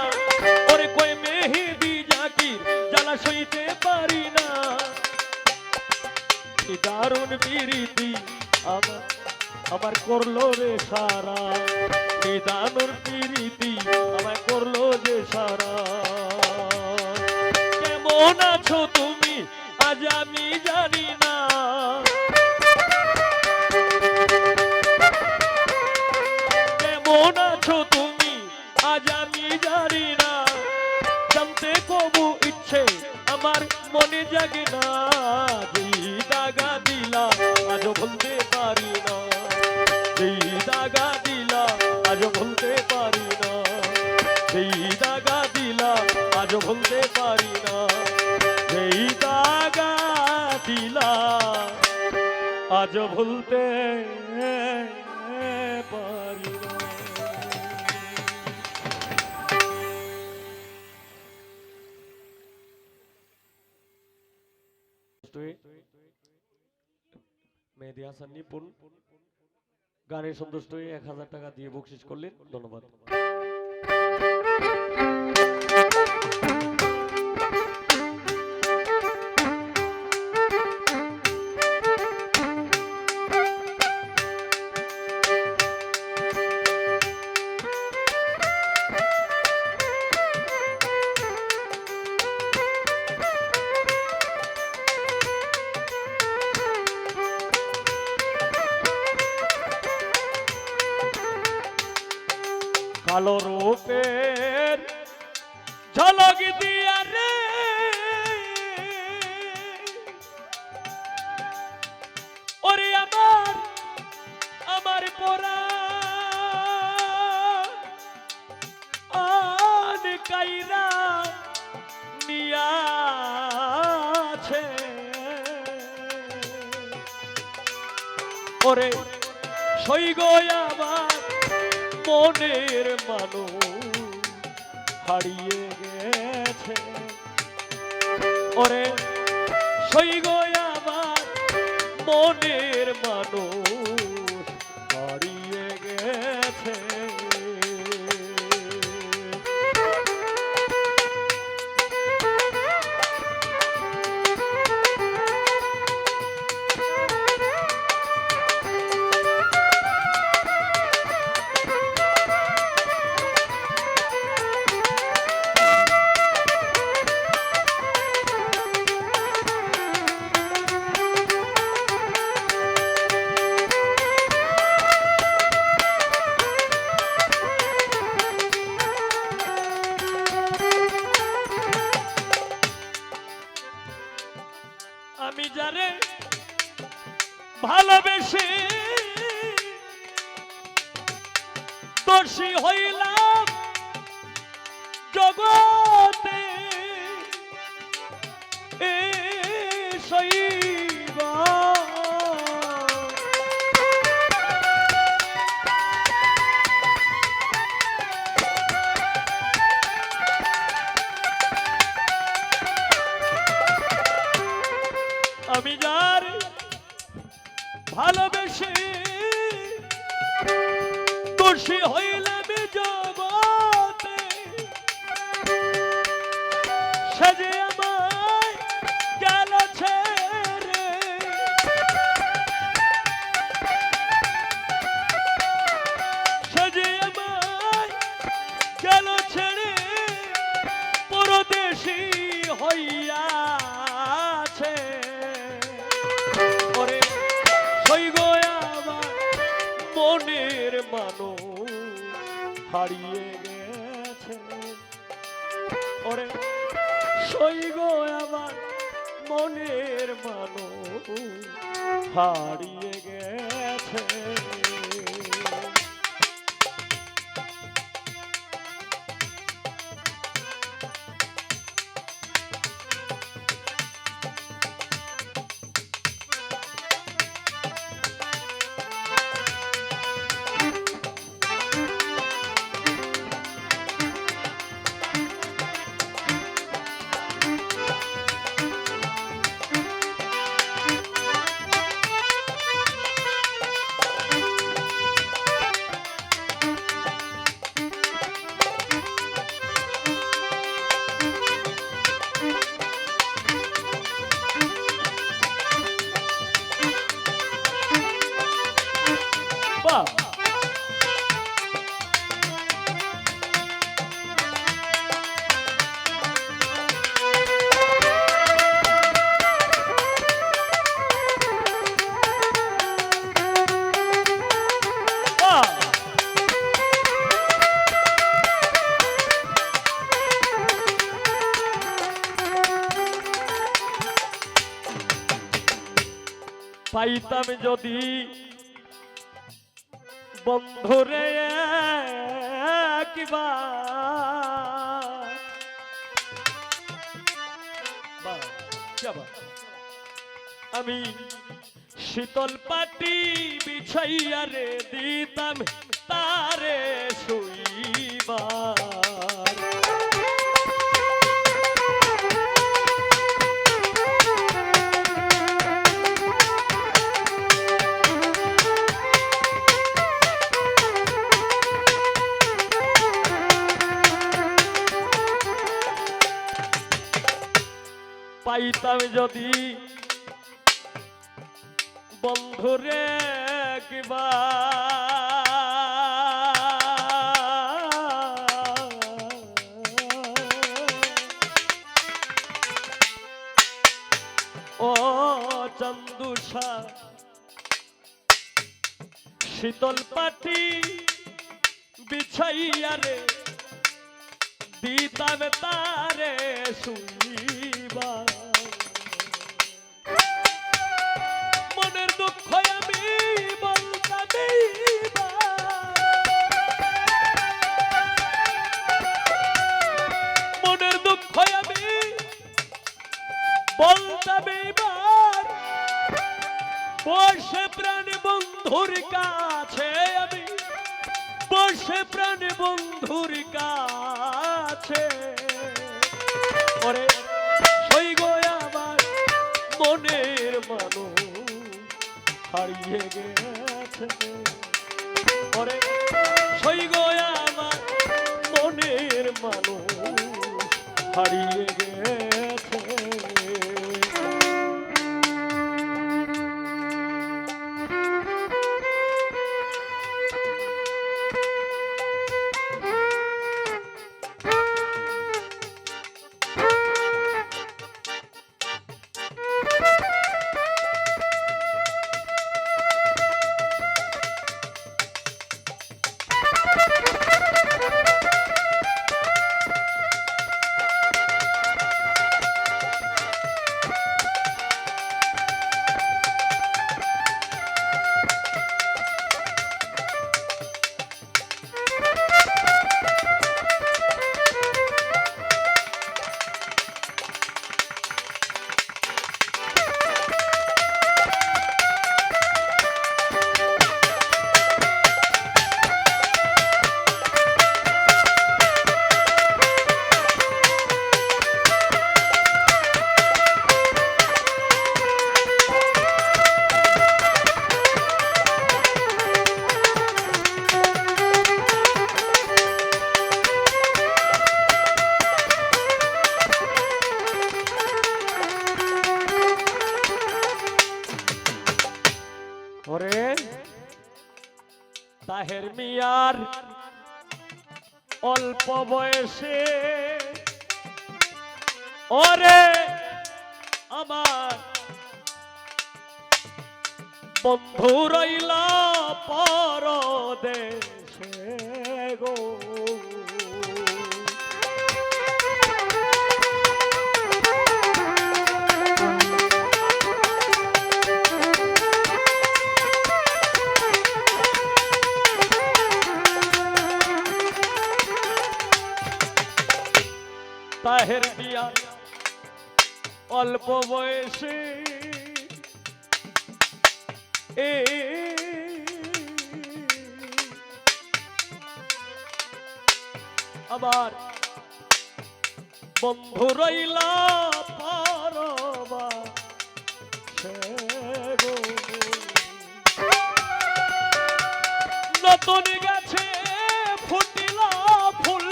ওরে কই মেহেদি জাকির জ্বালা সইতে পারি না। কি দারুণ প্রীতি আমার করলো রে সারা, কি দারুণ প্রীতি আমায় করলো যে সারা। কেমন আছো তুমি আজ আমি জানি না, কেমন আছো তুমি আজ আমি জানি না। জানতে কবু ইচ্ছে আমার মনে জাগে না, যেই দাগা দিলা আজ ভুলতে পারি না, যেই দাগা দিলা আজ ভুলতে পারি না, যেই দাগা দিলা আজ ভুলতে পারি না, যেই দাগা দিলা আজ ভুলতে পারি না। মেহেদী হাসান নিপুণ গানে সন্তুষ্ট হয়ে 1000 টাকা দিয়ে বকশিশ করলেন, ধন্যবাদ। কালো রূপের ঝলক দিয়া রে ওরে আমার পরাণ কাইরা নিয়াছে, ওরে সইগ আমার মনের মানুষ হারিয়ে গেছে, ওরে সইগ আমার মনের মানুষ হারিয়ে গেছে। ভালোবেসে দোষী হইলাম জগতে এ শৈব আমি যার ভালোবেসে দোষী হইলাম জগতে সে যে আমায় গেল ছেড়ে সে যে আমায় গেল ছেড়ে পরদেশী হইয়াছে ওরে সই গো আমার মনের মানুষ হারিয়ে গেছে ওরে সই গো আমার মনের মানুষ হারিয়ে গেছে বাহ পাইতাম যদি বন্ধুরে একবার আমি শীতল পাটি বিছাইয়া রে দিতাম তারে শুইবার পাইতাম যদি বন্ধুরে কিবা ও চন্দুষা শীতল পাটি বিছাইয়া রে দিতাম তারে শুইবা মনের দুঃখ আমি বলতাম মনের দুঃখ আমি বলতাম বসে প্রাণ বন্ধুর কাছে আমি বসে প্রাণ বন্ধুর কাছে ওরে সই গো আমার মনের মানুষ হারিয়ে গেছে ওরে সই গো আমার মনের মানুষ হারিয়ে গেছে ওরে তাহের মিয়ার অল্প বয়সে ওরে আমার বন্ধু রইলা পরদেশে গো। তাহের দিয়া অল্প বয়সে আবার বন্ধু রইলা পারবা নতুন গাছে ফুটিলা ফুল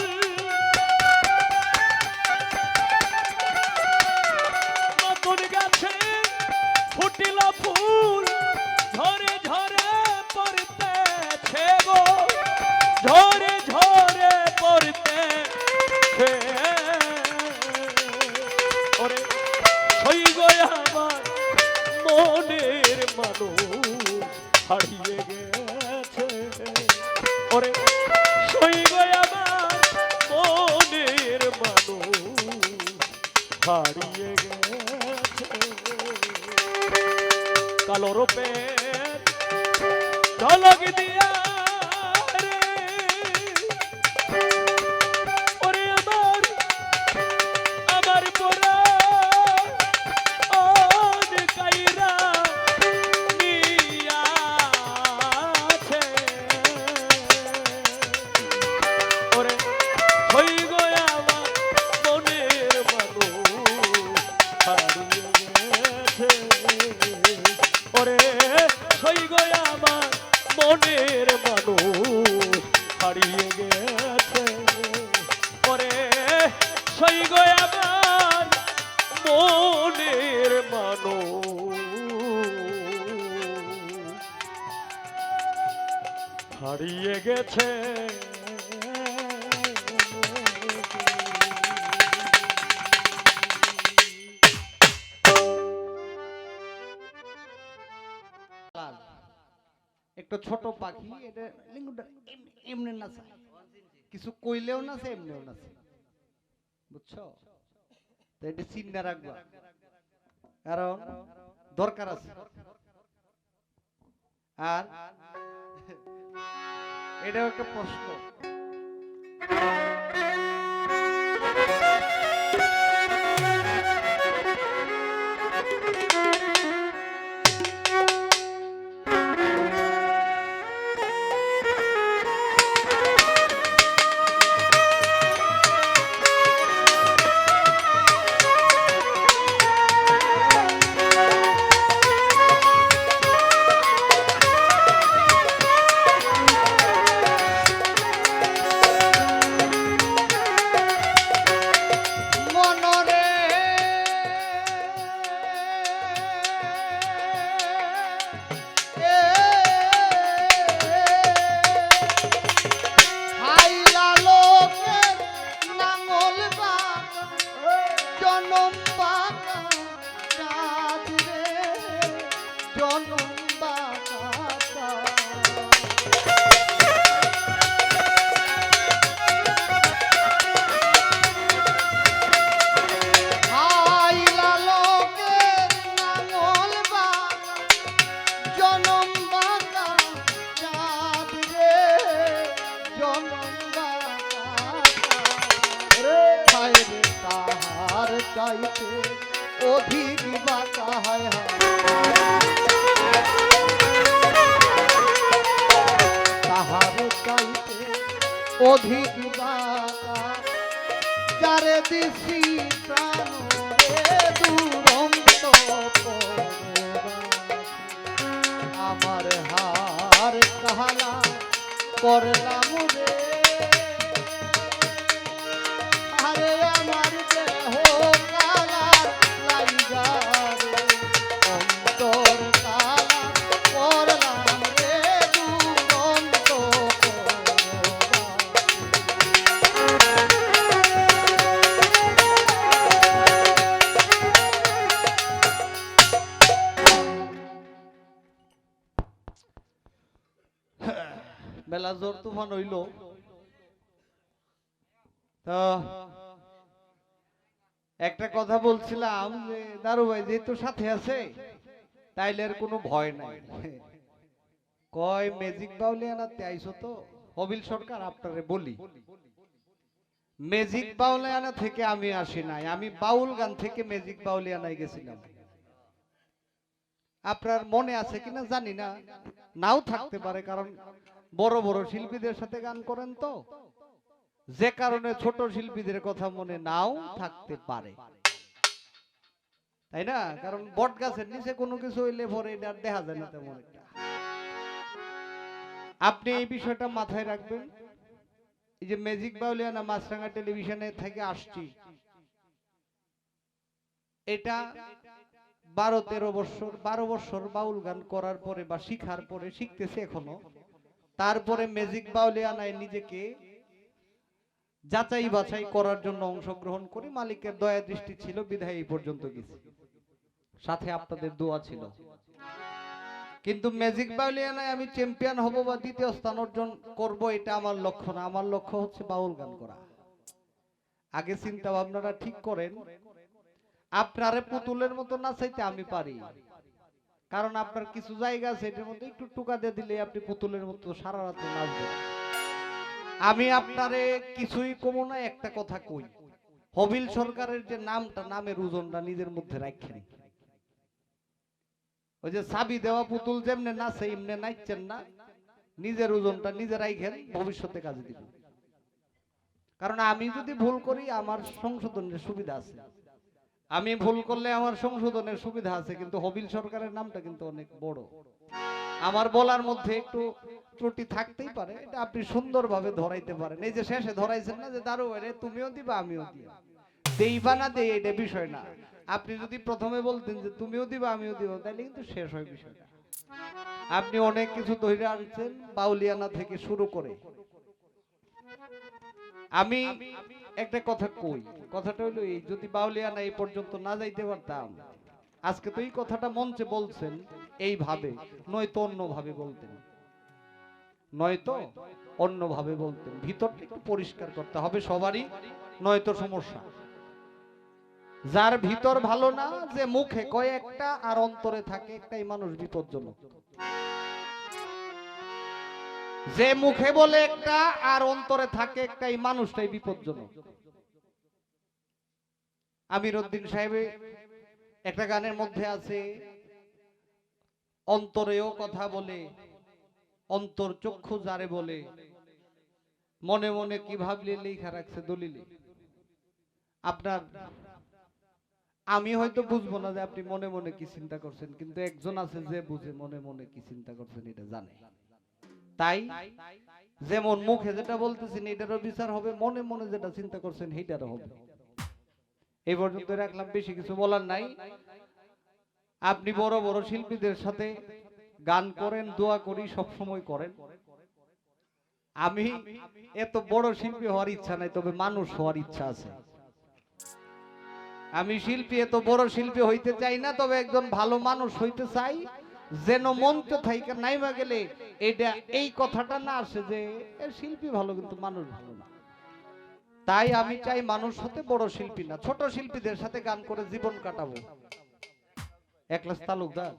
নতুন গাছে ফুটিলা ফুল ঝরে ঝরে পড়তেছে গো ঝরে ঝরে পড়তেছে ওরে হই গো আমার মনের মানুষ হারিয়ে গেছে ওরে হই গো আমার মনের মানুষ হারিয়ে গেছে কালো রূপে ঝলক দিয়া রে ওরে আমার আমার পোড়া ওন কাইরা নিয়াছে ওরে হই গো আমার মনের মানুষ হারিয়ে গেছে ওরে সই গো আমার মনের মানুষ হারিয়ে গেছে ওরে সই গো আমার মনের মানুষ হারিয়ে গেছে একটা ছোট পাখি এটা লিঙ্গুটা এমনি নাচে কিছু কইলেও নাচে এমনিও নাচে বুঝছো তো এটা চিন্তা রাখবা কারণ দরকার আছে আর এটাও একটা প্রশ্ন চাইতে অধিক বাঁকা হয় তাহার চাইতে অধিক বাঁকা যারে দিছি প্রাণ রে দুরন্ত আমার হার কাহালা করলাম রে আরে আমার দেহ কালার লাইগা রে অন্তর কালা করলাম মেলা জোর তুফান হইল। তো একটা কথা বলছিলাম যে দারু ভাই যেহেতু সাথে আছে তাইলে আর কোনো ভয় নাই। কয় ম্যাজিক বাউলিয়ানাতে আইসো তো হবিল সরকার আপনারে বলি, ম্যাজিক বাউলিয়ানা থেকে আমি আসি নাই, আমি বাউল গান থেকে ম্যাজিক বাউলিয়ানায় গেছিলাম। আপনার মনে আছে কিনা জানি না, নাও থাকতে পারে, কারণ বড় বড় শিল্পীদের সাথে গান করেন তো, যে কারণে ছোট শিল্পীদের কথা মনে নাও থাকতে পারে, তাই না? কারণ বট গাছের নিচে কোনো কিছু হইলে পরে এটা আর দেখা যায় না তেমন একটা। আপনি এই বিষয়টা মাথায় রাখবেন। এই যে ম্যাজিক বাউলিয়ানা মাছরাঙা টেলিভিশনে থেকে আসছি, এটা 12 বছর বাউল গান করার পরে বা শিখার পরে, শিখতেছে এখনো, তারপরে ম্যাজিক বাউলিয়ানায় নিজেকে যাচাই বাছাই করার জন্য অংশগ্রহণ করি। মালিকের দয়া দৃষ্টি ছিল বিধায় এই পর্যন্ত গেছি, সাথে আপনাদের দোয়া ছিল। কিন্তু ম্যাজিক বাউলিয়ানায় আমি চ্যাম্পিয়ন হব বা দ্বিতীয় স্থান অর্জন করব এটা আমার লক্ষ্য না। আমার লক্ষ্য হচ্ছে বাউল গান করা। আগে চিন্তা ভাবনাটা ঠিক করেন। আপনারে পুতুলের মতো নাচাইতে আমি পারি, কারণ আপনার কিছু জায়গা আছে এটার মধ্যে একটু টুকা দিয়ে দিলে আপনি পুতুলের মতো সারা রাত নাচবেন। আমি আপনারে কিছুই কমো না, একটা কথা কই, হবিল সরকারের যে নামটা, নামের ওজনটা নিজের মধ্যে রাখেন। ওই যে চাবি দেওয়া পুতুল যেমনে নাচে এমনি নাচছেন না, নিজের ওজনটা নিজে রাখেন, ভবিষ্যতে কাজে দিবেন। কারণ আমি যদি ভুল করি আমার সংশোধনের সুবিধা আছে, আমি ভুল করলে আমার সংশোধনের সুবিধা আছে, কিন্তু হবিল সরকারের নামটা কিন্তু অনেক বড়। আমার বলার মধ্যে একটু ত্রুটি থাকতেই পারে, এটা আপনি সুন্দরভাবে ধরাইতে পারেন। এই যে শেষে ধরাইছেন না যে দারু ভাই তুমিও দিবা আমিও দিব, দেইবা না দেই এটা বিষয় না। আপনি যদি প্রথমে বলতেন যে তুমিও দিবা আমিও দিব, তাহলে কিন্তু শেষ হয় বিষয়টা। আপনি অনেক কিছু ধরে আনছেন বাউলিয়ানা থেকে শুরু করে। আমি একটা কথা কই, কথাটা হলো এই, যদি বাউলিয়ানা এই পর্যন্ত না যাইতে পারতাম, আজকে তো এই কথাটা মঞ্চে বলছেন এইভাবে, নয়তো অন্যভাবে বলতেন, নয়তো অন্যভাবে বলতেন। ভিতরটা একটু পরিষ্কার করতে হবে সবারই, নয়তো সমস্যা। যার ভিতর ভালো না, যে মুখে কয় একটা আর অন্তরে থাকে একটাই মানুষ বিপজ্জনক। যে মুখে বলে একটা আর অন্তরে থাকে একটাই মানুষটাই বিপজ্জনক। আমির উদ্দিন সাহেব একটা গানের মধ্যে আছে, অন্তরেও কথা বলে অন্তর চক্ষু যারে বলে, মনে মনে কি ভাবলে লেখা রাখছে দলিলে। আপনার আমি হয়তো বুঝবো না যে আপনি মনে মনে কি চিন্তা করছেন, কিন্তু একজন আছে যে বুঝে মনে মনে কি চিন্তা করছেন, এটা জানে। তাই যেমন মুখে যেটা বলতেছেন এটারও বিচার হবে, মনে মনে যেটা চিন্তা করছেন সেইটারও হবে। এই পর্যন্ত রাখলাম, বেশি কিছু বলার নাই। আপনি বড় বড় শিল্পীদের সাথে গান করেন, দোয়া করি সব সময় করেন। আমি এত বড় শিল্পী হওয়ার ইচ্ছা নাই, তবে মানুষ হওয়ার ইচ্ছা আছে। আমি শিল্পী, এত বড় শিল্পী হইতে চাই না, তবে একজন ভালো মানুষ হইতে চাই, যেন মঞ্চ থাইকা নাইমা গেলে এটা এই কথাটা না আসে যে শিল্পী ভালো কিন্তু মানুষ ভালো না। তাই আমি চাই মানুষ হতে, বড় শিল্পী না। ছোট শিল্পীদের সাথে গান করে জীবন কাটাবো। একলাস তালুকদার,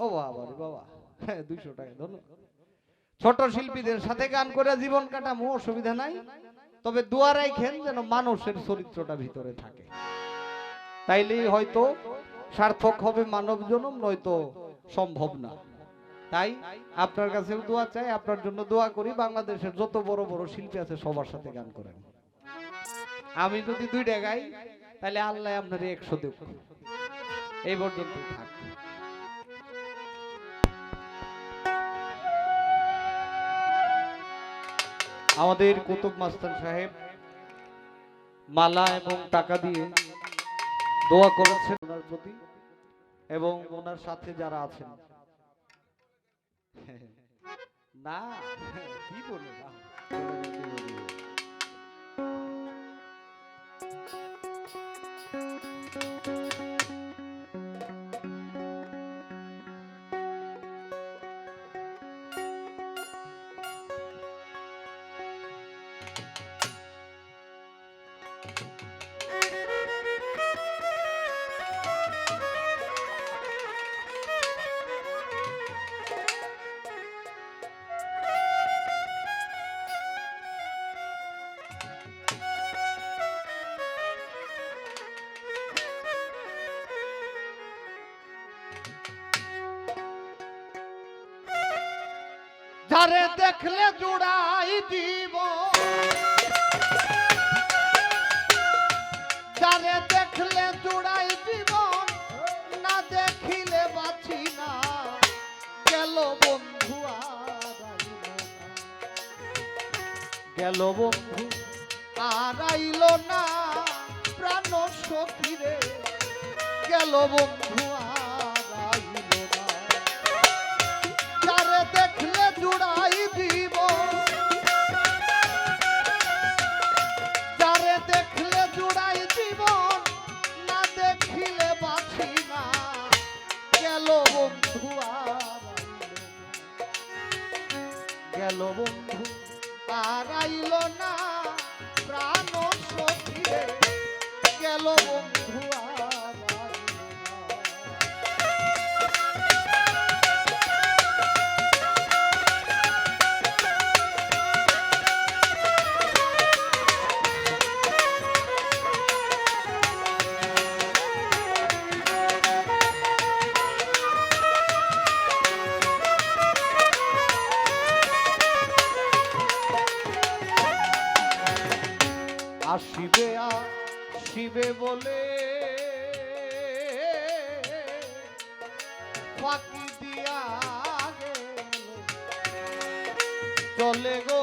ও বাবা রে বাবা, হ্যাঁ 200 টাকা ধন্যবাদ। ছোট শিল্পীদের সাথে গান করে জীবন কাটাবো, অসুবিধা নাই, তবে দোয়া রাখেন যেন মানুষের চরিত্রটা ভিতরে থাকে, তাইলেই হয়তো সার্থক হবে মানব জন্ম, নয়তো সম্ভব না। তাই আপনার কাছেও দোয়া চাই, আপনার জন্য দোয়া করি। বাংলাদেশের যত বড় বড় শিল্পী আছে সবার সাথে গান করেন। আমি যদি 2টা গাই তাহলে আল্লাহ আপনার 100 দেব। এই পর্যন্ত থাক। আমাদের কুতুব মাস্টার সাহেব মালা এবং টাকা দিয়ে দোয়া করেছেন ওনার প্রতি এবং ওনার সাথে যারা আছেন। না কি বলে না, যারে দেখলে জুড়াই দিব, যারে দেখলে জুড়াই জীবন, না দেখিলে বাঁচি না, গেল বন্ধু আর আইলো না, গেল বন্ধু আর আইলো না, প্রাণ সখীরে গেল বন্ধু আর আইলো না। যারে দেখলে জুড়াই দিব, যারে দেখলে জুড়াই জীবন, না দেখিলে বাঁচি না, গেল বন্ধু আর আইলো না, গেল বন্ধু আর আইলো না, প্রাণ সখীরে গেল বন্ধু আর আইলো না। আসিবে আসিবে বলে ফাঁকি দিয়া গেল, চলে গো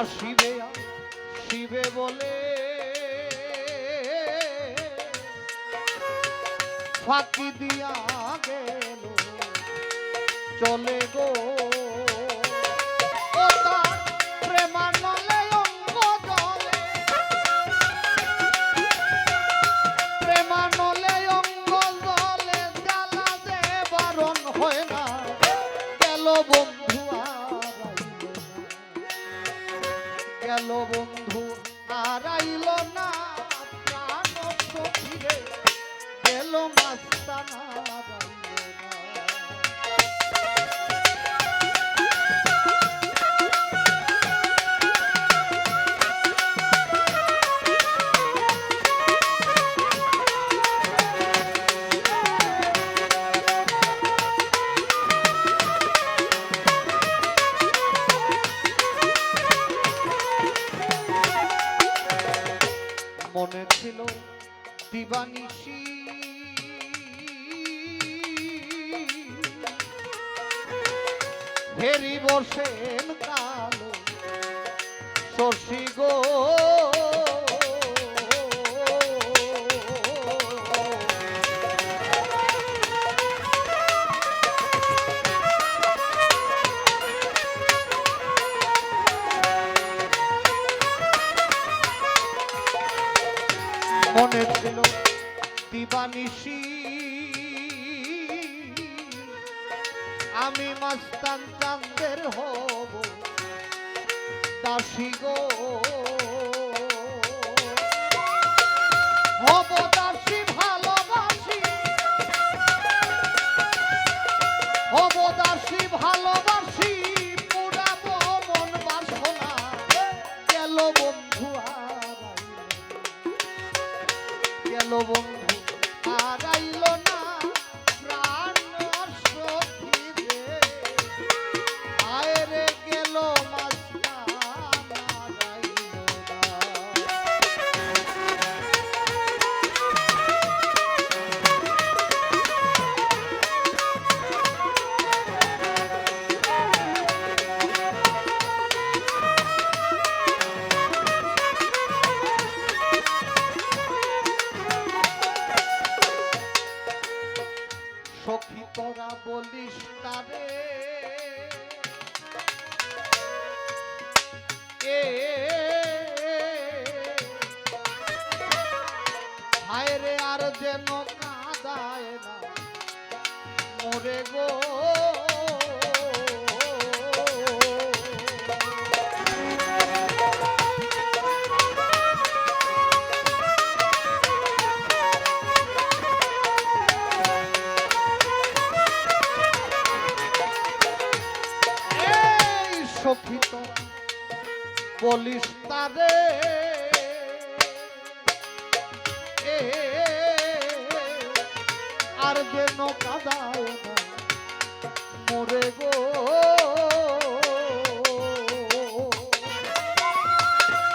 আসিবে আসিবে বলে ফাঁকি দিয়া গেল, চলে গো ও তার প্রেমানলে অঙ্গ জলে, প্রেমানলে অঙ্গ জলে, জ্বালা যে বারণ হয় না, গেল বন্ধু আর আইলো না, গেল বন্ধু আর আইলো না, প্রাণ সখীরে গেল মাস্তানা আর আইলো না। মনে ছিল দিবানিশি হেরি বসেন কালো শশী গো, মনে ছিল দিবানিশি আমি মাস্তান চাঁদের হব দাসী গো, হব দাসী ভালোবাসি, হব দাসী ভালোবাসি, পুরাবো মন বাসনা, গেল বন্ধু আর আইলো না, গেল বন্ধু আর আইলো না, প্রাণ সখীরে আয় রে গেল মাস্তান আর আইলো না। সখী তোরা বলিস তারে হায় রে আর যেন কাঁদায় না মোরে গো, বলিস তারে এ আর যেন কাদায় না মোরে গো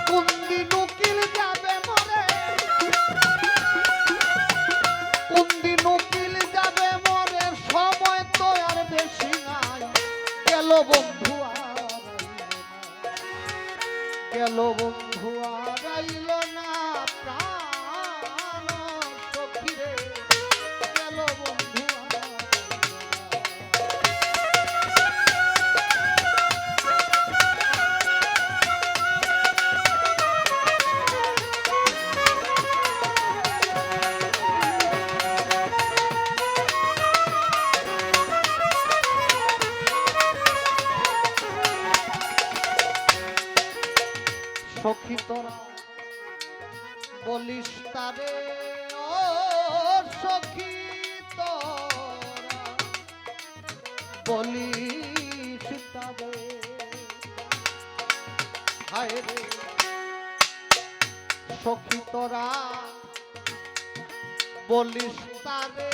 কোন দিন উকিল যাবে মরে কোন দিন উকিল যাবে মরে সময় তো আর বেশি নাই গেল বন্ধু গেল বন্ধু আর আইল না প্রাণ সখী রে গেল বন্ধু সখী তোরা বলিস তারে ও সখী তোরা বলিস তারে হায় রে সখী তোরা বলিস তারে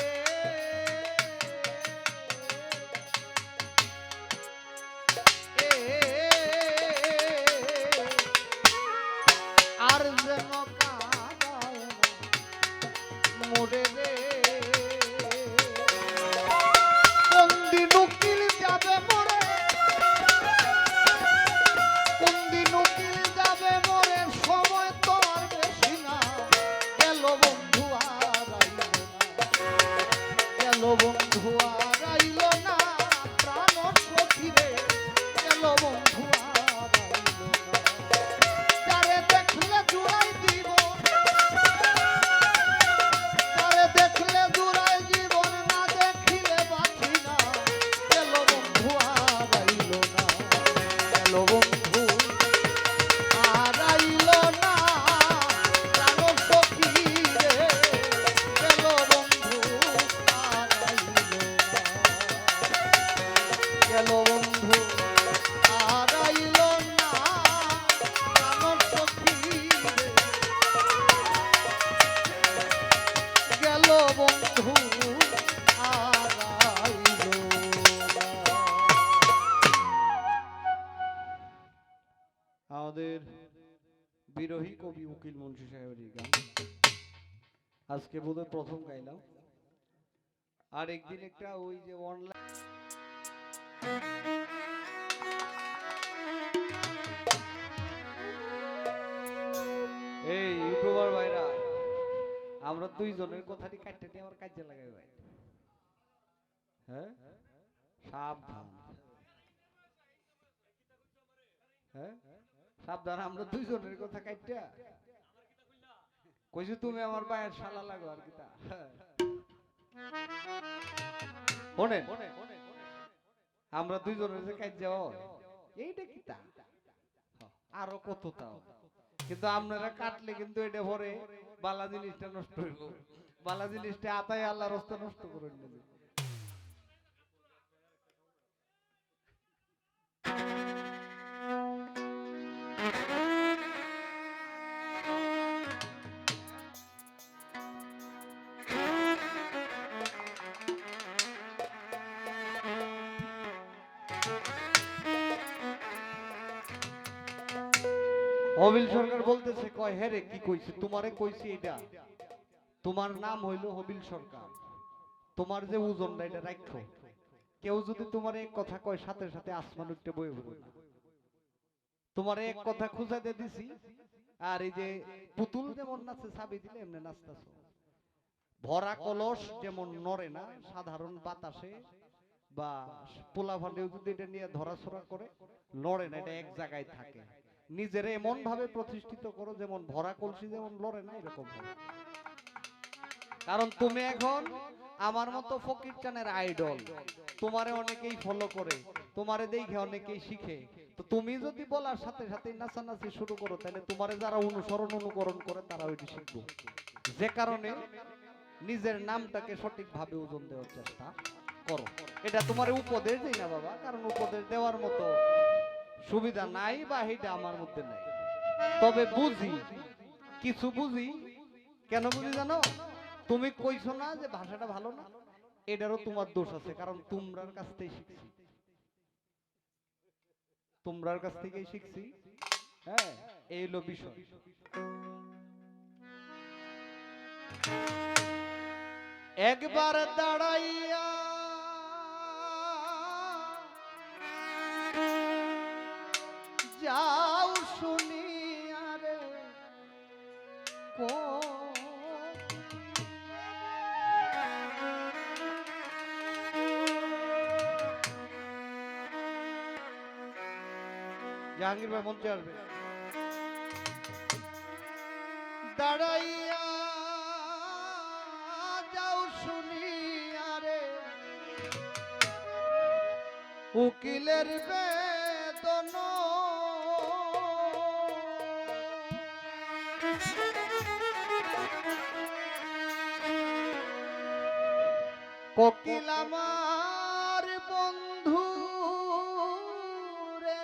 আর যেন কাদায় না মোরে রে কোন দিন উকিল যাবে মরে কোন দিন উকিল যাবে মরে সময় তো আর বেশি না গেল বন্ধু আর আইল না গেল বন্ধু আর আইল না প্রাণ সখী রে গেল বন্ধু আর আইল না তারে দেখলে জুড়াই জীবন তারে দেখলে জুড়াই জীবন না দেখিলে বাঁচি না গেল বন্ধু আর আইল না গেল বন্ধু আর আইল না প্রাণ সখী রে গেল বন্ধু আর আইল না গেল বন্ধু আর আইল না প্রাণ সখী রে গেল বন্ধু আর আইল না। আমাদের বিরোহী কবি উকিল মুন্সি সাহেবের এই গান আজকে বোধহয় প্রথম গাইলাম আর একদিন একটা ওই যে অনলাইন এই ইউটিউবার ভাইরা আমরা দুইজনের কথাটি কাটতে দিয়ে আমার কাজে লাগাই ভাই হ্যাঁ সাবধান হ্যাঁ সাবধান আমরা দুইজনের কথা কাটতে কইছি তুমি আমার ভাইয়ের শালা লাগো আর কিতা শোনেন আমরা দুইজনের যে কাজ যাও এইটা কিতা আরো কত তাও কিন্তু আপনারা কাটলে কিন্তু এটা পরে বালা জিনিসটা নষ্ট হইব বালা জিনিসটা আতায় আল্লাহর রাস্তা নষ্ট করে নেবে হবিল সরকার বলতেছে কয় হেরে কি কইছে তোমারে কইছি এটা তোমার নাম হইলো হবিল সরকার তোমার যে ওজনটা এটা রাখো কেউ যদি তোমার এক কথা কয় সাথে সাথে আসমান উঠতে বয়ে পড়বে না তোমার এক কথা খুঁজাতে দিছি আর এই যে পুতুল যেমন নাচে চাবি দিলে এমনি নাচতাছো ভরা কলস যেমন নড়ে না সাধারণ বাতাসে বা পোলা ভান্ডেও যদি এটা নিয়ে ধরাছড়া করে লড়ে না এটা এক জায়গায় থাকে নিজের এমন ভাবে প্রতিষ্ঠিত করো যেমন ভরা কলসি যেমন লড়ে না এরকম কারণ তুমি এখন আমার মতো ফকির চানের আইডল তোমারে অনেকেই ফলো করে তোমারে দেখে অনেকেই শিখে তো তুমি যদি বলার সাথে সাথে নাচানাচি শুরু করো তাহলে তোমারে যারা অনুসরণ অনুকরণ করে তারা ওইটি শিখবে যে কারণে নিজের নামটাকে সঠিকভাবে ওজন দেওয়ার চেষ্টা করো এটা তোমার উপদেশ দেই না বাবা কারণ উপদেশ দেওয়ার মতো সুবিধা নাই বা এটা আমার মধ্যে নাই তবে বুঝি, কিছু বুঝি। কেন বুঝি জানো? তুমি কইছো না যে ভাষাটা ভালো না, এটারও তোমার দোষ আছে, কারণ তোমরার কাছ থেকে শিখছি, তোমরার কাছ থেকেই শিখছি। হ্যাঁ, এই হলো বিষয়। একবার দাঁড়াইয়া যাও শুনিয়া রে জাহাঙ্গীর ভাই মঞ্চে আসবে। দাঁড়াইয়া যাও শুনিয়া রে উকিলের বেদন, কোকিল আমার বন্ধু রে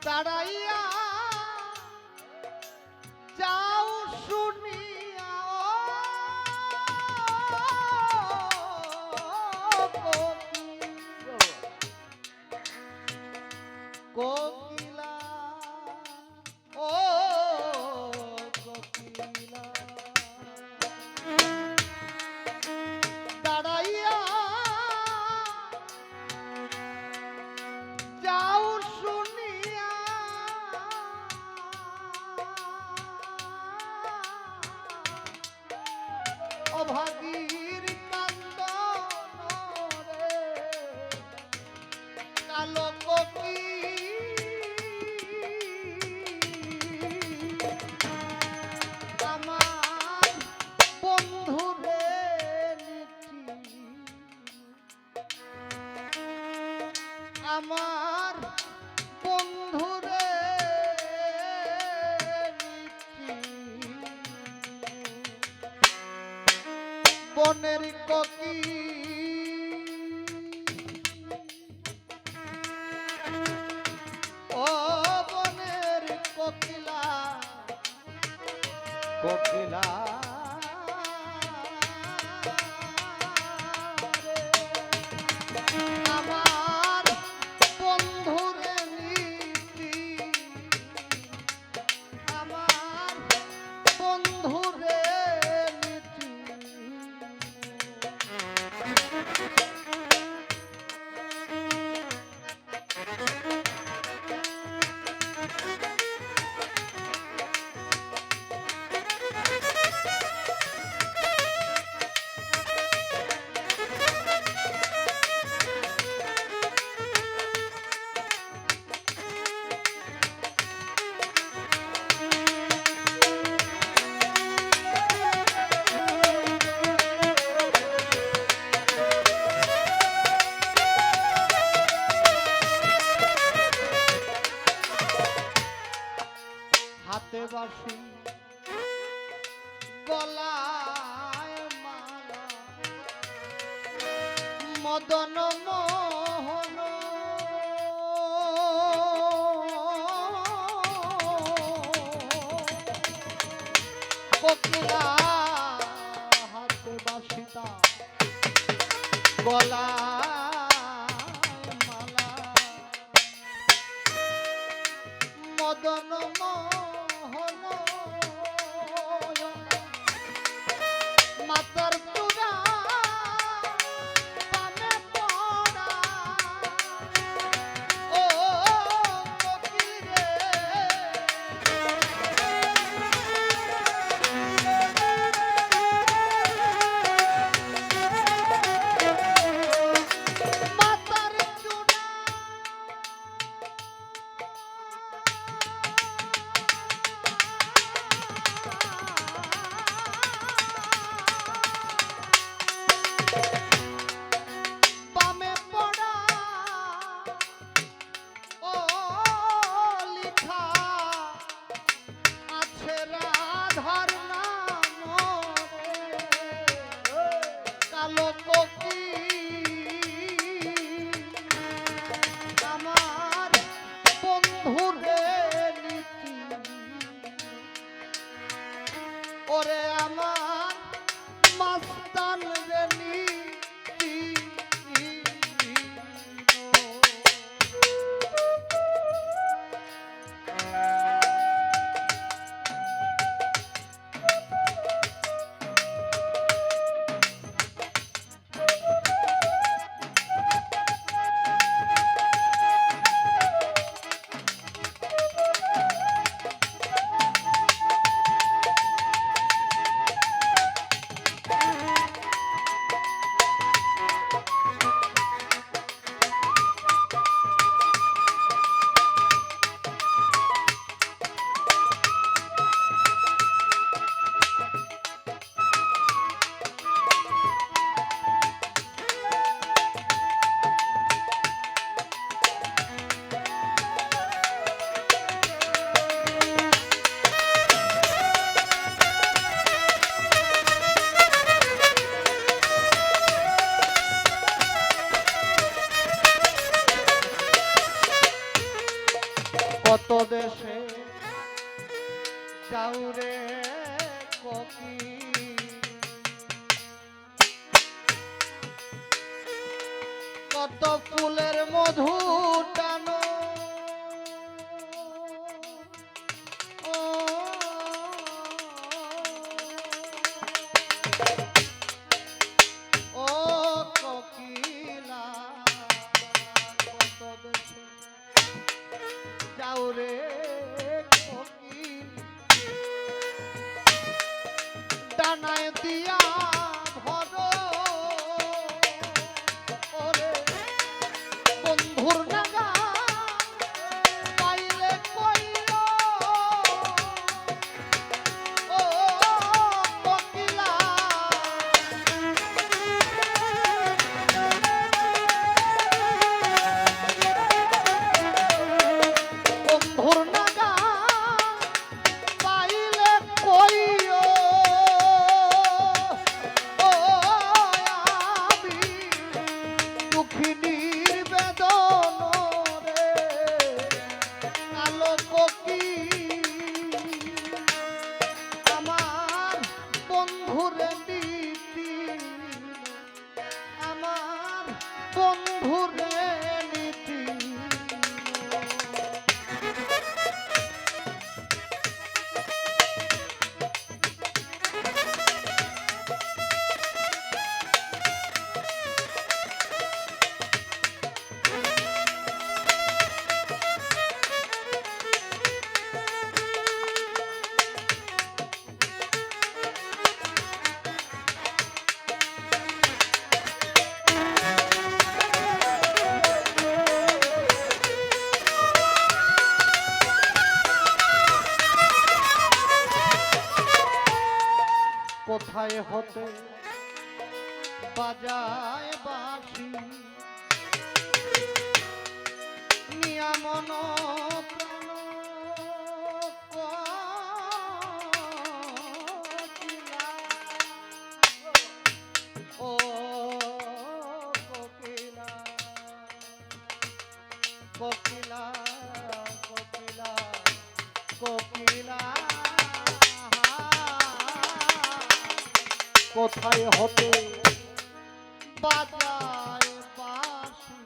দাঁড়াইয়া যাও শুনিয়া কোকিলা, ও কোকিলা, দাঁড়াইয়া যাও শুনিয়া অভাগীর কান্দন রে কালো কোকিল আমার বন্ধু রে আমার বন্ধু রে বনের কোকিল, ও বনের কোকিলা, কোকিলা আমার বন্ধুরে নীতি, আমার বন্ধুরে নীতি। হাতে বাঁশি গলায় মালা মদন মোহন, কোকিলা হাতে বাঁশিটা গলায় মালা মদন মোহন, মাতার তুরা পানে পড়া, ও কোকিল রে মাতার চূড়া কত দেশে যাউরে কোকি, কত ফুলের মধু টানো ও ও কোকিলা, কত দেশে যাউরে কোকি, ডানায় দিয়া ভরো ওরে বন্ধুর নাগা পাইলে কইলো ও কোকিলা, বন্ধুর নাগা পাইলে কইও ও আমি দুঃখিনীর বেদন রে কালো কোকি, আমার বন্ধুরে নীতি, আমার বন্ধুরে নীতি। কোথায় হতে বাজায় বাঁশি নিয়া মন প্রাণ কোকিলা, ও কোকিলা, কোকিলা, কোকিলা, কোকিলা, কোথায় হতে বাজায় বাঁশি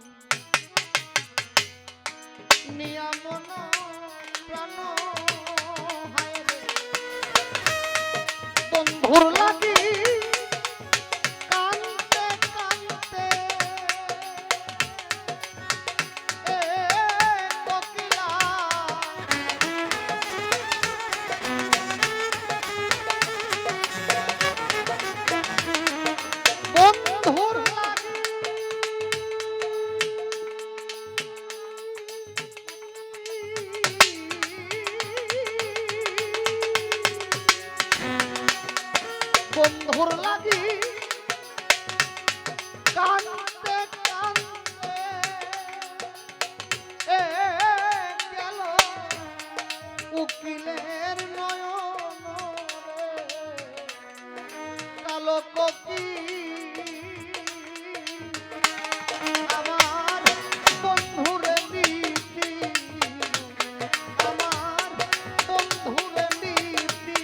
নিয়া মন প্রাণ, হায় রে বন্ধুর লাগি কানতে কানতে এ কোকিলা, বন্ধুর লাগি বন্ধুর লাগি কানতে কানতে এ গেল উকিলের নয়ন রে কালো কোকি, আমার বন্ধুরে নীতি, আমার বন্ধুরে নীতি।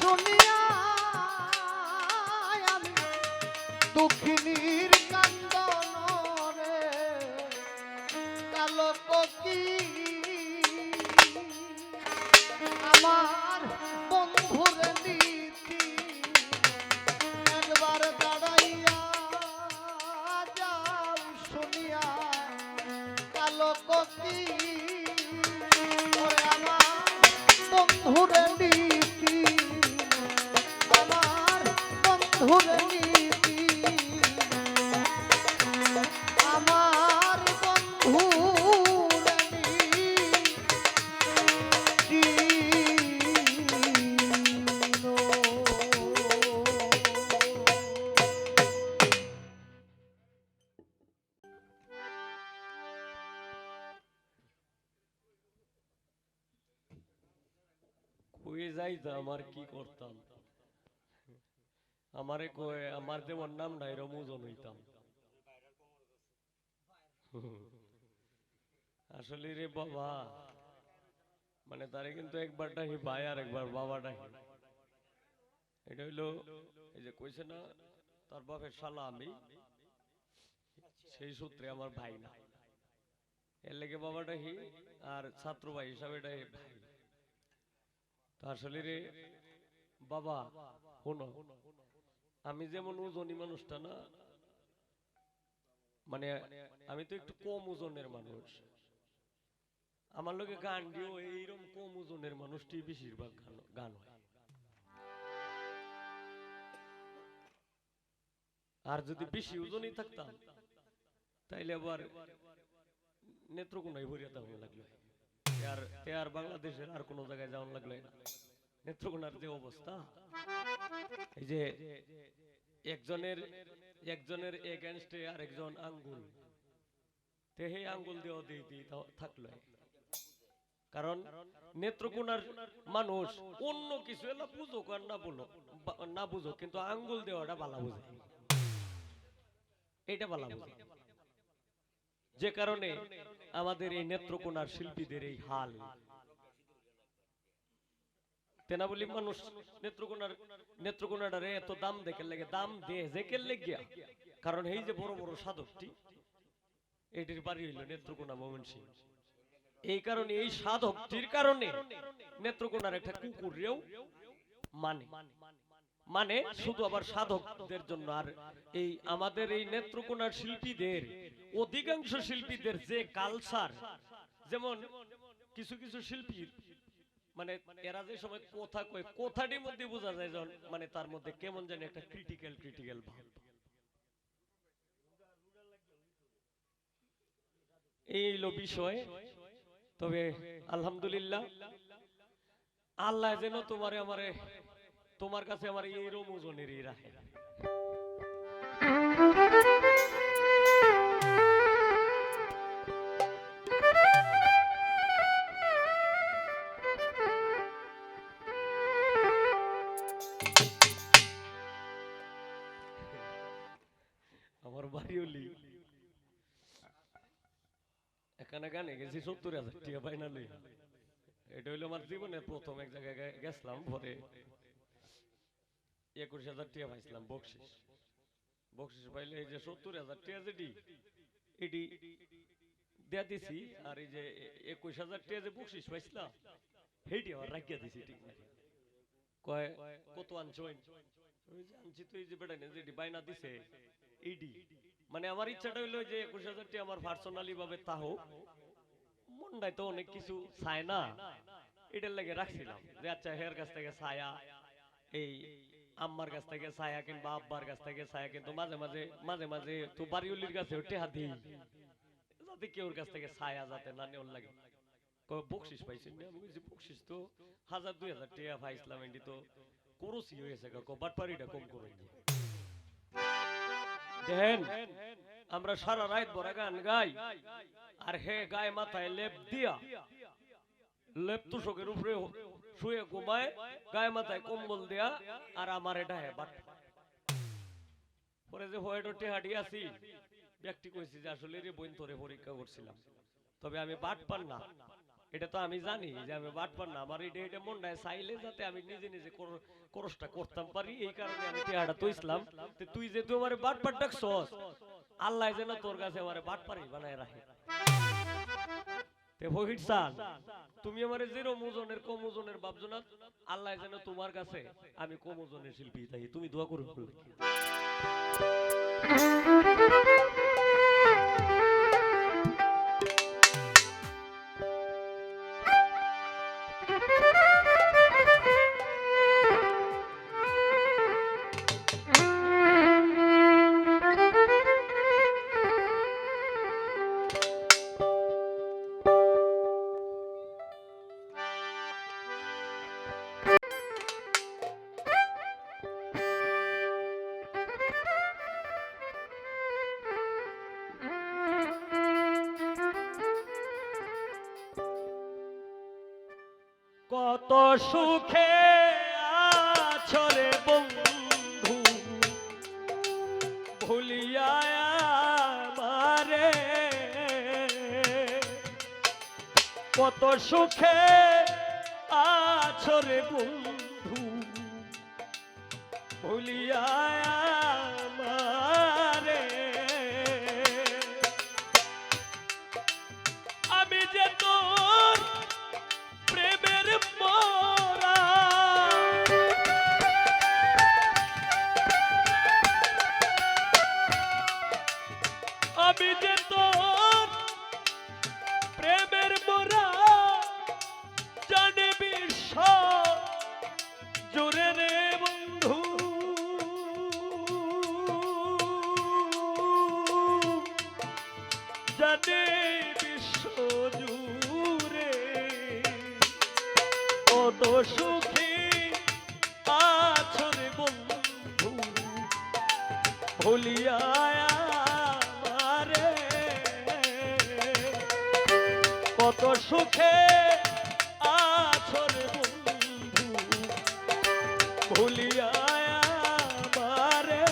শুনিয়া আমি দুঃখিনীর কান্দন রে কালো কোকি আমার বন্ধুর নীতি একবার দাঁড়াইয়া যাও শুনিয়া কালো কোকি আমার বন্ধুর নীতি কই যাইতাম আর কি করতাম, আমারে কয়ে আমার যেমন নাম নাই এরম ওজন হইতাম। আসলে রে বাবা, মানে তারে কিন্তু একবার ডাকি ভাই আর একবার বাবা ডাকি। এটা হইলো এই যে কইছে না তার বাপের শালা আমি, সেই সূত্রে আমার ভাই না, এর লেগে বাবা ডাকি, আর ছাত্র ভাই হিসাবে ডাকি ভাই। তো আসলে রে বাবা শোনো, আমি যেমন ওজনী মানুষটা না, মানে আমি তো একটু কম ওজনের মানুষ, আমার লোকে গান দিও এইরকম কম ওজনের মানুষটি বেশিরভাগ গান হয়। আর যদি বেশি ওজনই থাকতাম তাইলে আবার নেত্রকোনায় ভরিয়া তেমন লাগলো, আর বাংলাদেশের আর কোনো জায়গায় যাওয়ার লাগলো না। নেত্রকোনার যে অবস্থা, এই যে একজনের একজনের এগেনস্টে আরেকজন আঙ্গুল, তেহে আঙ্গুল দেওয়া দিয়ে থাকলো। কারণ নেত্রকোনার মানুষ অন্য কিছু এলা বুঝুক আর না বুঝুক, কিন্তু আঙ্গুল দেওয়াটা বালা বুঝে, এটা বালা বুঝে। যে কারণে আমাদের এই নেত্রকোনার শিল্পীদের এই হাল। তেনা বলি মানুষ নেত্রকোনাটারে এত দাম দেখে লাগে, দাম দিয়ে দেখে লেগিয়া, কারণ এই যে বড় বড় সাধকটি এটির বাড়ি হইল নেত্রকোনা ময়মনসিংহ। এই কারণে এই সাধকটির কারণে নেত্রকোনার একটা কুকুরেও মানে মানে শুধু আবার সাধকদের জন্য। আর এই আমাদের এই নেত্রকোনার শিল্পীদের, অধিকাংশ শিল্পীদের যে কালচার, যেমন কিছু কিছু শিল্পী মানে এরা যে সময় কথা কয়, কথাটির মধ্যে বোঝা যায় মানে তার মধ্যে কেমন জানি একটা ক্রিটিক্যাল ভাব। এই হলো বিষয়। তবে আলহামদুলিল্লাহ, আল্লাহ যেন তোমার কাছে আমার এইরকম ওজনেরই রাখে। আমার বাড়ি হলি এখানে গানে গেছি ৭০,০০০ টাকা পাইনা লই। এটা হইলো আমার জীবনের প্রথম এক জায়গায় গেছিলাম, পরে ২১,০০০ টাকা পাইছিলাম বকশিস পাইলে এই যে ৭০,০০০ টাকা যেটি এটি দেয়া দিছি, আর এই যে ২১,০০০ টাকা যে বকশিস পাইছিলাম সেইটি আবার রাখিয়া দিছি। ঠিক না, কয় কত আনছো? ওই যে আনছি তো এই যে বেটা যেটি বাইনা দিছে এইটি। মানে আমার ইচ্ছাটা হইলো যে ২১,০০০ টাকা আমার পার্সোনালি ভাবে তাহ মনটাই তো অনেক কিছু চায় না, এটার লাগে রাখছিলাম যে আচ্ছা হের কাছ থেকে ছায়া, এই আম্মার কাছ থেকে ছায়া কিংবা আব্বার কাছ থেকে ছায়া, কিন্তু মাঝে মাঝে তো বাড়িওলির কাছে টেহা দিই, যাতে কেউর কাছ থেকে ছায়া যাতে না নেওয়ার লাগে। বকশিস পাইছেন? আমি বলছি বকশিস তো ১,০০০-২,০০০ টাকা পাইছিলাম, এটি তো করসি হয়েছে, বাটপাড়িটা কম করে দেখেন। আমরা সারা রাত ভরা গান গাই, আর হে গায়ে মাথায় লেপ দিয়া, লেপ তুষকের উপরে শুয়ে ঘুমায়, গায়ে মাথায় কম্বল দেয়া, আর আমার এটা হে বাট। পরে যে হয়তো টেহাটি আছি, ব্যক্তি কইছি যে আসলে রে বইন তোরে পরীক্ষা করছিলাম, তবে আমি বাট পান না, এটা তো আমি জানি যে আমি বাট পান না, আমার এটা মনটায় চাইলে যাতে আমি নিজে নিজে খরচটা করতাম পারি, এই কারণে আমি টেহাটা তো ইসলাম। তুই যে তুই আমার বাট পাট ডাকছস, আল্লাহ যেন তোর কাছে আমার বাট পারি বানায় রাখে। তুমি আমার যেরকম ওজনের কম ওজনের ভাবছো না, আল্লাহ যেন তোমার কাছে আমি কম ওজনের শিল্পী তাই তুমি দোয়া করো। কত সুখে আছো রে বন্ধু ভুলিয়া আমারে কত সুখে আছো রে বন্ধু ভুলিয়া আমারে আমি যে তোর প্রেমের মোরা আমি যে তোর প্রেমের মোরা জানে বিশ্ব জুড়ে রে বন্ধু জানে বিশ্ব জুড়ে কত সুখী আছো রে বন্ধু ভুলিয়া আমারে কত সুখে আছো রে বন্ধু ভুলিয়া আমারে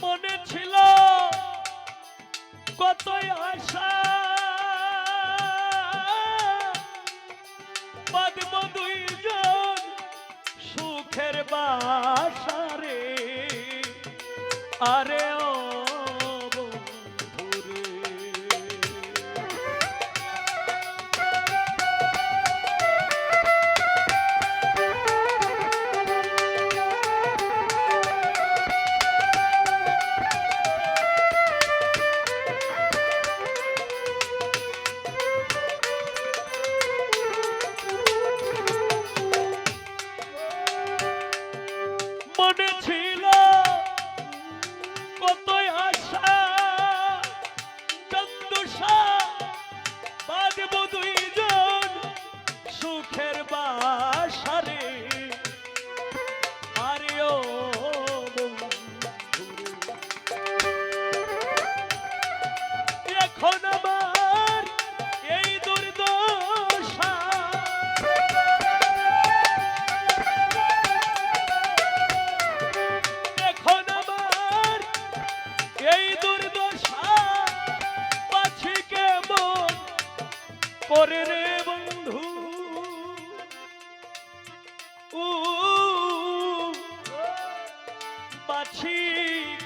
মনে ছিল কতই আশা বাঁধব দুইজন সুখের বাসারে আরে ও বন্ধুরে মনে ছিল কতই আশা চন্দুষা বাঁধব দুইজন সুখের বাসারে আরে ও বন্ধুরে এখন আমার এই দুর্দশা এখন আমার এই দুর্দশা পাছি কেমন করে রে বন্ধু পাছি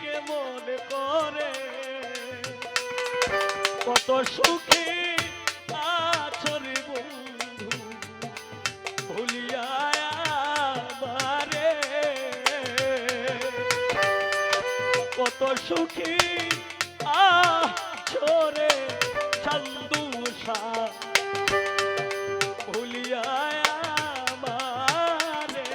কেমন করে কত সুখী আছো রে বন্ধু ভুলিয়া আমারে কত সুখী আছো রে চন্দুষা ভুলিয়া আমারে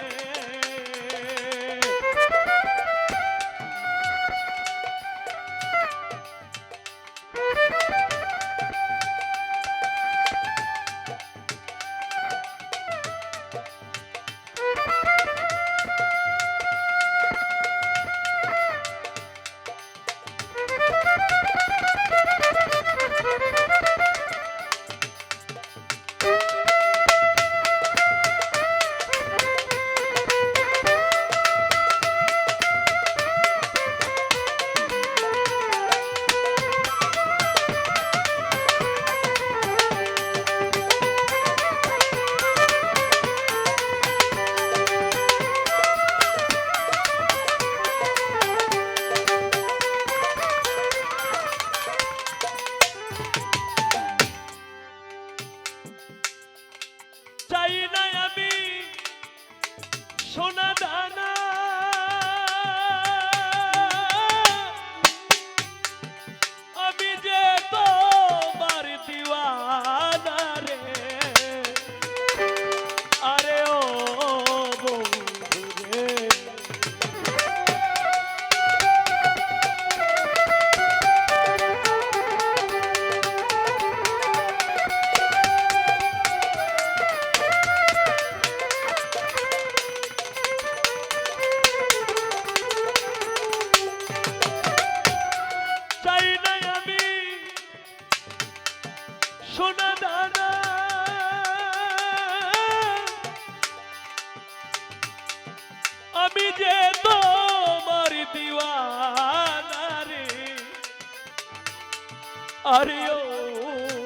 আরে ও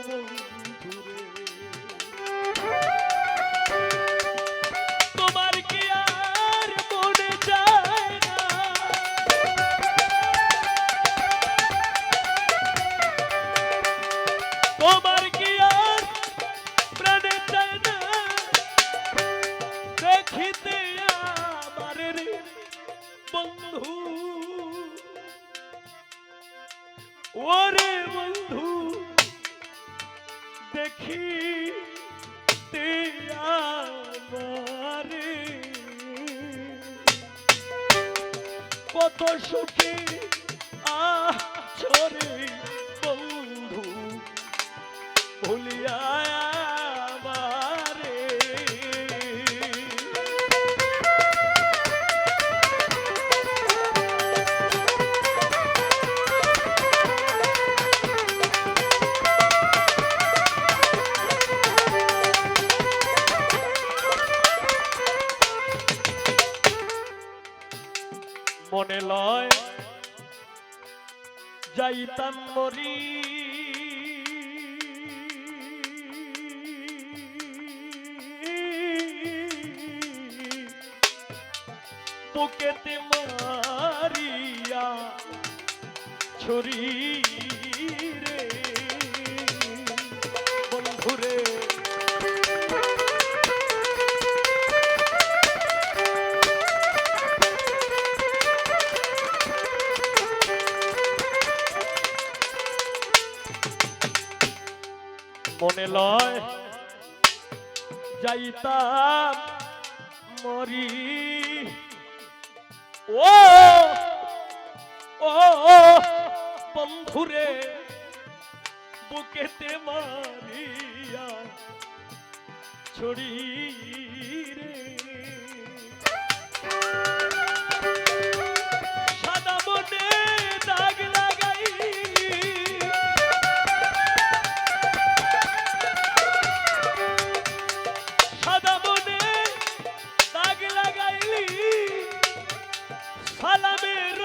বন্ধুরে, তোমার কি আর মনে যায় না, তোমার কি আর প্রাণে চায় না দেখিতে আমার রে বন্ধু, ওরে বন্ধু দেখিতে আমারে, কত সুখে আছরে বন্ধু ভুলিয়া আমারে। মনে লয় যাইতাম মরি, বুকেতে মারিয়া ছুরি রে বন্ধুরে, মনে লয় যাইতাম মরি, ও ও বন্ধুরে বুকেতে মারিয়া ছড়ি রে, সাদা মনে দাগ লাগাই, সাদা মনে দাগ লাগাইলি সালামের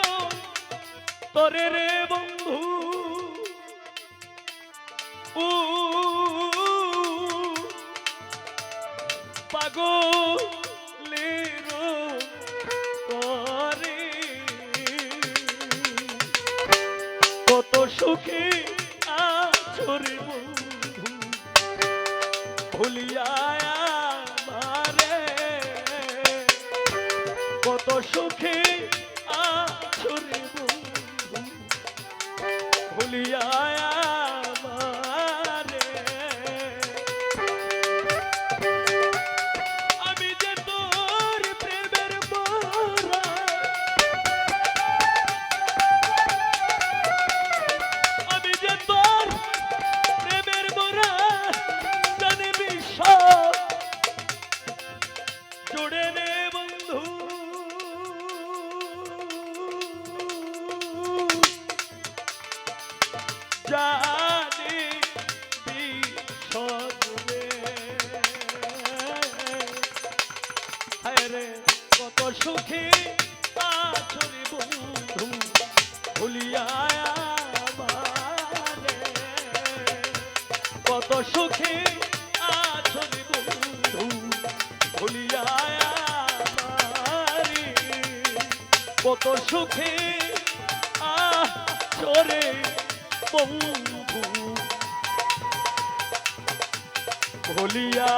তোরে রে বন্ধু, পাগলের তোরে, কত সুখে আছরে বন্ধু ভুলিয়া আমারে, কত সুখে আছরে বন্ধু ভুলিয়া আমারে, আমি যে তোর প্রেমের মোরা, আমি যে তোর প্রেমের মোরা জানি বিশ্ব জুড়ে নে বন্ধু, জানি বিশ্ব জুড়ে, হায় রে কত সুখী আছরে বন্ধু ভুলিয়া আমারে, কত সুখী আছরে বন্ধু ভুলিয়া আমারে, কত সুখী আছরে বন্ধু ভুলিয়া